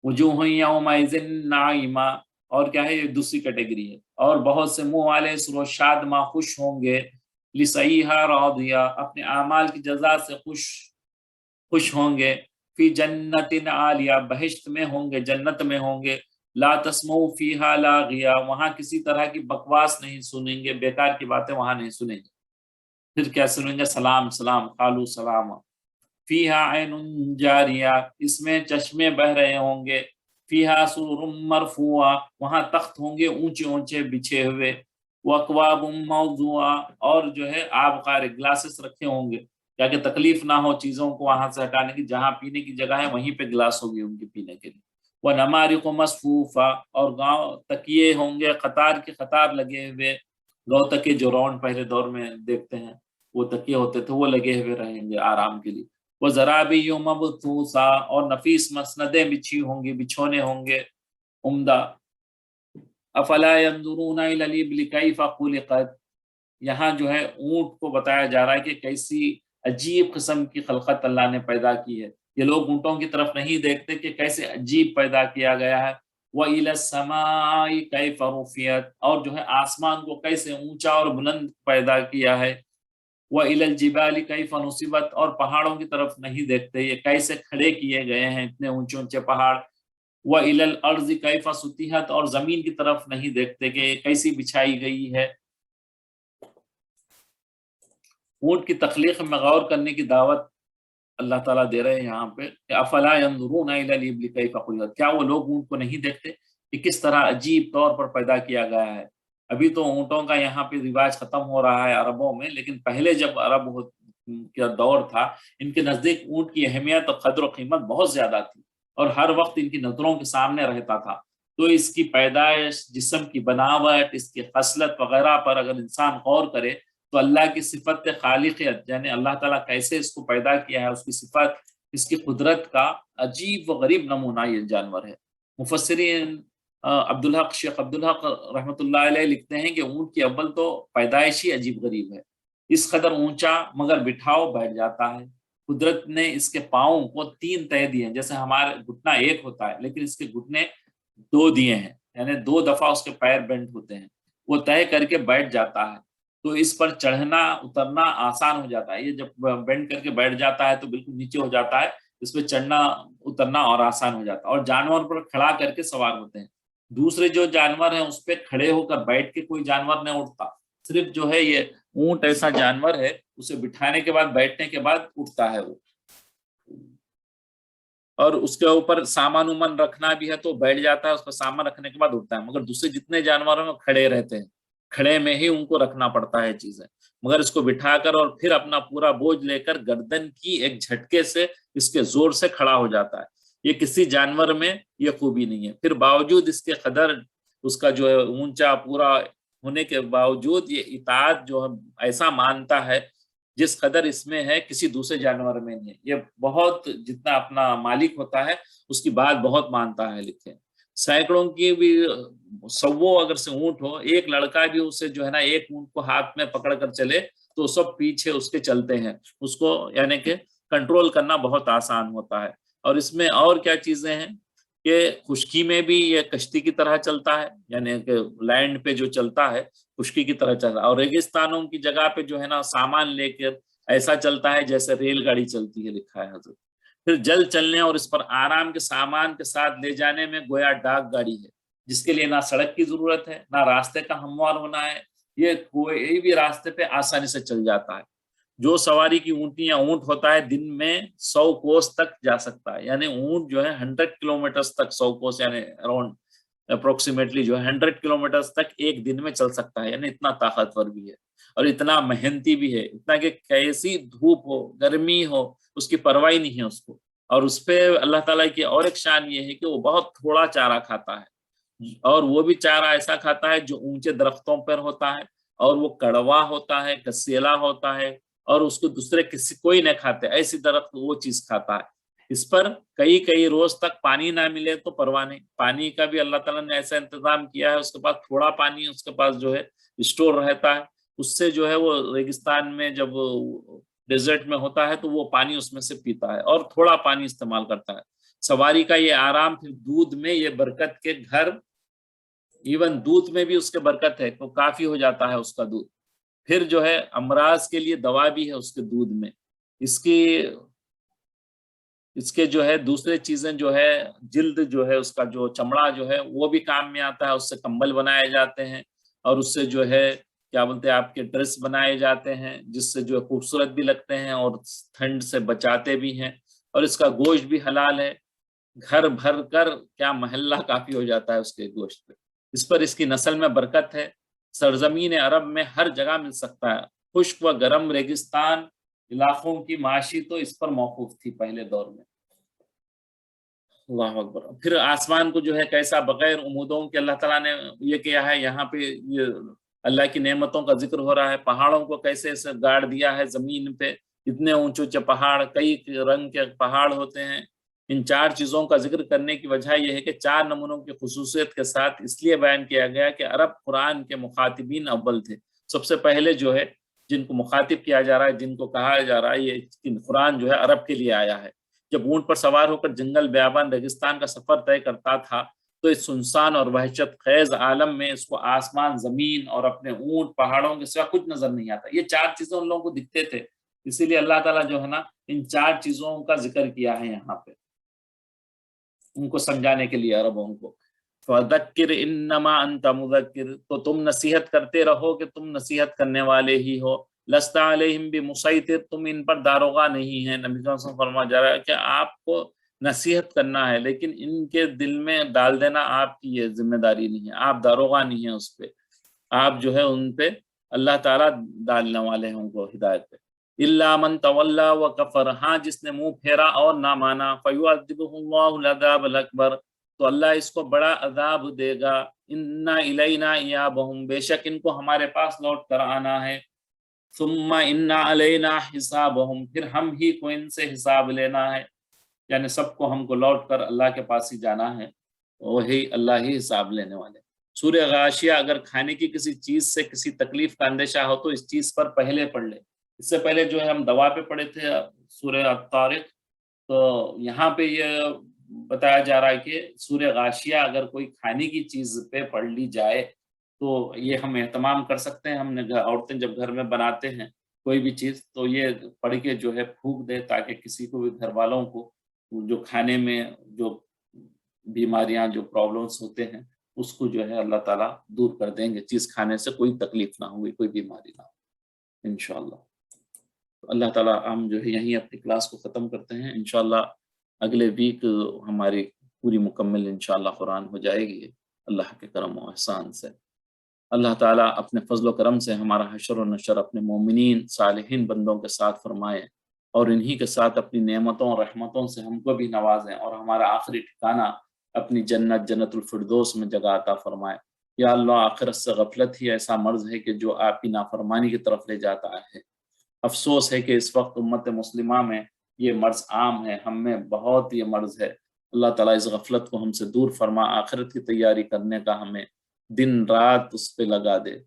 وجوہ یومئذ ناعمہ، اور کیا ہے؟ یہ دوسری کیٹیگری ہے۔ اور بہت سے منہ والے اس روز شادماں، خوش ہوں گے، لسعیہا راضیہ، اپنے اعمال کی جزا سے خوش ہوں گے، فی جنت عالیہ، بہشت میں ہوں گے، جنت میں ہوں گے، لا تسمعوا فیہا لاغیہ، وہاں کسی طرح کی بکواس نہیں سنیں گے، بیکار کی باتیں وہاں نہیں سنیں گے۔ پھر کیا سنیں گے؟ سلام سلام، قالوا سلام۔ فیہا عین جاریہ، اس میں چشمے بہہ رہے ہوں گے، فیہا سرر مرفوعہ، وہاں تخت ہوں گے اونچے اونچے بچھے ہوئے، واکواب موضوعہ، اور جو ہے آبخار گلاسز رکھے ہوں گے تاکہ تکلیف نہ ہو چیزوں کو وہاں سے ہٹانے کی، جہاں پینے کی جگہ ہے وہیں پہ گلاس ہوگی ان کے پینے کے لیے۔ وَنَمَارِقُ مَصْفُوفَةٌ، اور گاؤں تکیے ہوں گے قطار کی قطار لگے ہوئے، گاؤں تکیے جو راؤنڈ پہلے دور میں دیکھتے ہیں وہ تکیے ہوتے تھے، وہ لگے ہوئے رہیں گے آرام کے لیے۔ وَزَرَابِيُّ مَبْثُوثَةٌ، اور نفیس مسندیں بچھی ہوں گی، بچھونے ہوں گے عمدہ۔ افلا ينظرون الى الابل كيف خلقت، یہاں جو ہے اونٹ کو بتایا جا رہا ہے کہ کیسی عجیب قسم کی خلقت اللہ نے پیدا کی ہے۔ یہ لوگ اونٹوں کی طرف نہیں دیکھتے کہ کیسے عجیب پیدا کیا گیا ہے۔ وَإِلَى السَّمَاءِ كَيْفَ رُفِعَتْ، اور جو ہے آسمان کو کیسے اونچا اور بلند پیدا کیا ہے۔ وَإِلَى الْجِبَالِ كَيْفَ نُصِبَتْ، اور پہاڑوں کی طرف نہیں دیکھتے، یہ کیسے کھڑے کیے گئے ہیں اتنے اونچے اونچے پہاڑ۔ وَإِلَى الْأَرْضِ كَيْفَ سُطِحَتْ، اور زمین کی طرف نہیں دیکھتے کہ یہ کیسی بچھائی گئی ہے۔ اونٹ کی تخلیق میں غور کرنے کی دعوت اللہ تعالیٰ دے رہے ہیں یہاں پہ کہ افلا ينظرون الى الابل كيف خلقت، کیا وہ لوگ اونٹ کو نہیں دیکھتے کہ کس طرح عجیب طور پر پیدا کیا گیا ہے۔ ابھی تو اونٹوں کا یہاں پہ رواج ختم ہو رہا ہے عربوں میں، لیکن پہلے جب عرب کا دور تھا، ان کے نزدیک اونٹ کی اہمیت اور قدر و قیمت بہت زیادہ تھی، اور ہر وقت ان کی نظروں کے سامنے رہتا تھا۔ تو اس کی پیدائش، جسم کی بناوٹ، اس کی خصلت وغیرہ پر اگر انسان غور کرے تو اللہ کی صفت خالقیت، یعنی اللہ تعالیٰ کیسے اس کو پیدا کیا ہے، اس کی صفت، اس کی قدرت کا عجیب و غریب نمونہ یہ جانور ہے۔ مفسرین عبدالحق، شیخ عبدالحق رحمۃ اللہ علیہ لکھتے ہیں کہ اونٹ کی اول تو پیدائش ہی عجیب غریب ہے، اس قدر اونچا مگر بٹھاؤ بیٹھ جاتا ہے۔ قدرت نے اس کے پاؤں کو 3 تہہ دیے ہیں، جیسے ہمارے گھٹنا ایک ہوتا ہے لیکن اس کے گھٹنے 2 دیے ہیں، یعنی 2 دفعہ اس کے پیر بینڈ ہوتے ہیں، وہ طے کر کے بیٹھ جاتا ہے، تو اس پر چڑھنا اترنا آسان ہو جاتا ہے۔ یہ جب بینڈ کر کے بیٹھ جاتا ہے تو بالکل نیچے ہو جاتا ہے، اس پہ چڑھنا اترنا اور آسان ہو جاتا ہے، اور جانور پر کھڑا کر کے سوار ہوتے ہیں۔ دوسرے جو جانور ہیں اس پہ کھڑے ہو کر بیٹھ کے کوئی جانور نہیں اٹھتا، صرف جو ہے یہ اونٹ ایسا جانور ہے، اسے بٹھانے کے بعد بیٹھنے کے بعد اٹھتا ہے وہ، اور اس کے اوپر سامان ومان رکھنا بھی ہے تو بیٹھ جاتا ہے، اس پر سامان رکھنے کے بعد اٹھتا ہے۔ مگر دوسرے جتنے جانوروں میں کھڑے رہتے ہیں، کھڑے میں ہی ان کو رکھنا پڑتا ہے چیزیں، مگر اس کو بٹھا کر اور پھر اپنا پورا بوجھ لے کر گردن کی ایک جھٹکے سے اس کے زور سے کھڑا ہو جاتا ہے۔ یہ کسی جانور میں یہ خوبی نہیں ہے۔ پھر باوجود اس کے قدر، اس کا جو ہے اونچا پورا ہونے کے باوجود، یہ اطاعت جو ایسا مانتا ہے جس قدر اس میں ہے کسی دوسرے جانور میں نہیں ہے۔ یہ بہت، جتنا اپنا مالک ہوتا ہے اس کی بات بہت مانتا ہے۔ لکھے سینکڑوں کی بھی، 100 اگر سے اونٹ ہو، ایک لڑکا بھی اسے جو ہے نا ایک اونٹ کو ہاتھ میں پکڑ کر چلے تو سب پیچھے اس کے چلتے ہیں، اس کو یعنی کہ کنٹرول کرنا بہت آسان ہوتا ہے۔ اور اس میں اور کیا چیزیں ہیں کہ خشکی میں بھی یہ کشتی کی طرح چلتا ہے، یعنی کہ لینڈ پہ جو چلتا ہے خشکی کی طرح چلتا ہے، اور ریگستانوں کی جگہ پہ جو ہے نا سامان لے کر ایسا چلتا ہے جیسے ریل گاڑی چلتی ہے، لکھا ہے حضرت۔ پھر جل چلنے اور اس پر آرام کے سامان کے ساتھ لے جانے میں گویا ڈاک گاڑی ہے، جس کے لیے نہ سڑک کی ضرورت ہے نہ راستے کا ہموار ہونا ہے، یہ کوئی بھی راستے پہ آسانی سے چل جاتا ہے۔ جو سواری کی اونٹی یا اونٹ ہوتا ہے دن میں 100 کوس تک جا سکتا ہے، یعنی اونٹ جو ہے 100 کلومیٹر تک، 100 کوس یعنی اراؤنڈ اپروکسیمیٹلی جو ہے 100 کلومیٹر تک ایک دن میں چل سکتا ہے، یعنی اتنا طاقتور بھی ہے اور اتنا محنتی بھی ہے، اتنا کہ کیسی دھوپ ہو گرمی ہو اس کی پرواہ نہیں ہے اس کو۔ اور اس پہ اللہ تعالیٰ کی اور ایک شان یہ ہے کہ وہ بہت تھوڑا چارہ کھاتا ہے، اور وہ بھی چارہ ایسا کھاتا ہے جو اونچے درختوں پر ہوتا ہے، اور وہ کڑوا ہوتا ہے، کسیلا ہوتا ہے، اور اس کو دوسرے کسی کوئی نہ کھاتے، ایسی درخت وہ چیز کھاتا ہے۔ اس پر کئی روز تک پانی نہ ملے تو پرواہ نہیں، پانی کا بھی اللہ تعالیٰ نے ایسا انتظام کیا ہے، اس کے پاس تھوڑا پانی اس کے پاس جو ہے اسٹور رہتا ہے، اس سے جو ہے وہ ریگستان میں جب ڈیزرٹ میں ہوتا ہے تو وہ پانی اس میں سے پیتا ہے اور تھوڑا پانی استعمال کرتا ہے۔ سواری کا یہ آرام، پھر دودھ میں یہ برکت کے گھر، ایون دودھ میں بھی اس کے برکت ہے تو کافی ہو جاتا ہے اس کا دودھ۔ پھر جو ہے امراض کے لیے دوا بھی ہے اس کے دودھ میں، اس کے جو ہے دوسرے چیزیں جو ہے جلد جو ہے اس کا جو چمڑا جو ہے وہ بھی کام میں آتا ہے، اس سے کمبل بنائے جاتے ہیں، اور اس سے جو ہے کیا بولتے ہیں آپ کے ڈریس بنائے جاتے ہیں، جس سے جو خوبصورت بھی لگتے ہیں اور ٹھنڈ سے بچاتے بھی ہیں، اور اس کا گوشت بھی حلال ہے، گھر بھر کر کیا محلہ کافی ہو جاتا ہے اس کے گوشت پہ۔ اس پر اس کی نسل میں برکت ہے، سرزمین عرب میں ہر جگہ مل سکتا ہے، خشک و گرم ریگستان علاقوں کی معاشی تو اس پر موقوف تھی پہلے دور میں۔ اللہ اکبر۔ پھر آسمان کو جو ہے کیسا بغیر امودوں کے اللہ تعالیٰ نے یہ کیا ہے، یہاں پہ یہ اللہ کی نعمتوں کا ذکر ہو رہا ہے، پہاڑوں کو کیسے ایسے گاڑ دیا ہے زمین پہ، اتنے اونچے اونچے پہاڑ، کئی رنگ کے پہاڑ ہوتے ہیں۔ ان 4 چیزوں کا ذکر کرنے کی وجہ یہ ہے کہ 4 نمونوں کی خصوصیت کے ساتھ اس لیے بیان کیا گیا کہ عرب قرآن کے مخاطبین اول تھے، سب سے پہلے جو ہے جن کو مخاطب کیا جا رہا ہے، جن کو کہا جا رہا ہے، یہ قرآن جو ہے عرب کے لیے آیا ہے۔ جب اونٹ پر سوار ہو کر جنگل بیابان ریگستان کا سفر طے کرتا تھا تو اس سنسان اور وحشت خیز عالم میں اس کو آسمان، زمین اور اپنے اونٹ، پہاڑوں کے سوا کچھ نظر نہیں آتا۔ یہ 4 چیزیں ان لوگوں کو دکھتے تھے، اسی لیے اللہ تعالیٰ جو ہے نا ان 4 چیزوں کا ذکر کیا ہے یہاں پہ ان کو سمجھانے کے لیے عربوں کو۔ فَذَكِّرْ إِنَّمَا أَنْتَ مُذَكِّرْ، تو تم نصیحت کرتے رہو کہ تم نصیحت کرنے والے ہی ہو، لست علیہم بمسیطر، تم ان پر داروغہ نہیں ہے۔ نبی صلی اللہ علیہ وسلم فرمایا جا رہا ہے کہ آپ کو نصیحت کرنا ہے، لیکن ان کے دل میں ڈال دینا آپ کی یہ ذمہ داری نہیں ہے، آپ داروغہ نہیں ہیں اس پہ، آپ جو ہے ان پہ اللہ تعالیٰ ڈالنے والے ہیں ان کو ہدایت پہ۔ الا من تولا وکفر، ہاں جس نے منہ پھیرا اور نہ مانا، فیعذبہ اللہ العذاب الاکبر، تو اللہ اس کو بڑا عذاب دے گا۔ انا الینا ایابہم، بے شک ان کو ہمارے پاس لوٹ کر آنا ہے۔ ثم انا علینا حسابہم، پھر ہم ہی کو ان سے حساب لینا ہے، یعنی سب کو ہم کو لوٹ کر اللہ کے پاس ہی جانا ہے، وہی اللہ ہی حساب لینے والے۔ سورہ غاشیہ، اگر کھانے کی کسی چیز سے کسی تکلیف کا اندیشہ ہو تو اس چیز پر پہلے پڑھ لے۔ اس سے پہلے جو ہے ہم دوا پہ پڑھے تھے سورہ الطارق، تو یہاں پہ یہ بتایا جا رہا ہے کہ سورہ غاشیہ اگر کوئی کھانے کی چیز پہ پڑھ لی جائے تو یہ ہم اہتمام کر سکتے ہیں۔ ہم نے عورتیں جب گھر میں بناتے ہیں کوئی بھی چیز تو یہ پڑھ کے جو ہے پھونک دے، تاکہ کسی کو بھی گھر والوں کو جو کھانے میں جو بیماریاں جو پرابلمس ہوتے ہیں اس کو جو ہے اللہ تعالیٰ دور کر دیں گے، چیز کھانے سے کوئی تکلیف نہ ہوگی، کوئی بیماری نہ ہو انشاءاللہ۔ اللہ تعالیٰ ہم جو ہے یہیں اپنی کلاس کو ختم کرتے ہیں، انشاءاللہ اگلے ویک ہماری پوری مکمل انشاءاللہ قرآن ہو جائے گی اللہ کے کرم و احسان سے۔ اللہ تعالیٰ اپنے فضل و کرم سے ہمارا حشر و نشر اپنے مومنین صالحین بندوں کے ساتھ فرمائے، اور انہی کے ساتھ اپنی نعمتوں اور رحمتوں سے ہم کو بھی نوازیں، اور ہمارا آخری ٹھکانہ اپنی جنت جنت الفردوس میں جگہ عطا فرمائے۔ یا اللہ، آخرت سے غفلت ہی ایسا مرض ہے کہ جو آپ کی نافرمانی کی طرف لے جاتا ہے۔ افسوس ہے کہ اس وقت امت مسلمہ میں یہ مرض عام ہے، ہم میں بہت یہ مرض ہے۔ اللہ تعالیٰ اس غفلت کو ہم سے دور فرما، آخرت کی تیاری کرنے کا ہمیں دن رات اس پہ لگا دے۔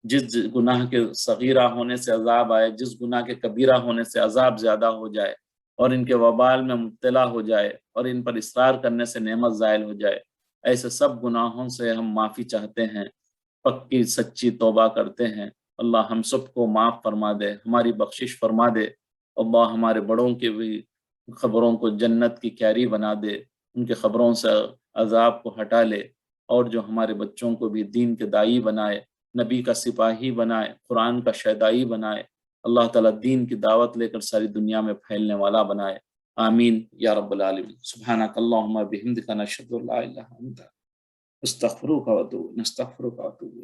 جس گناہ کے صغیرہ ہونے سے عذاب آئے، جس گناہ کے کبیرہ ہونے سے عذاب زیادہ ہو جائے، اور ان کے وبال میں مبتلا ہو جائے، اور ان پر اصرار کرنے سے نعمت زائل ہو جائے، ایسے سب گناہوں سے ہم معافی چاہتے ہیں، پکی سچی توبہ کرتے ہیں۔ اللہ ہم سب کو معاف فرما دے، ہماری بخشش فرما دے۔ اللہ ہمارے بڑوں کی بھی خبروں کو جنت کی کیاری بنا دے، ان کے خبروں سے عذاب کو ہٹا لے، اور جو ہمارے بچوں کو بھی دین کے دائی بنائے، نبی کا سپاہی بنائے، قرآن کا شیدائی بنائے، اللہ تعالیٰ دین کی دعوت لے کر ساری دنیا میں پھیلنے والا بنائے۔ آمین یا رب العالمین۔ سبحانک اللہم بحمدک، نشہد ان لا الہ الا انت، نستغفرک و اتوب الیک۔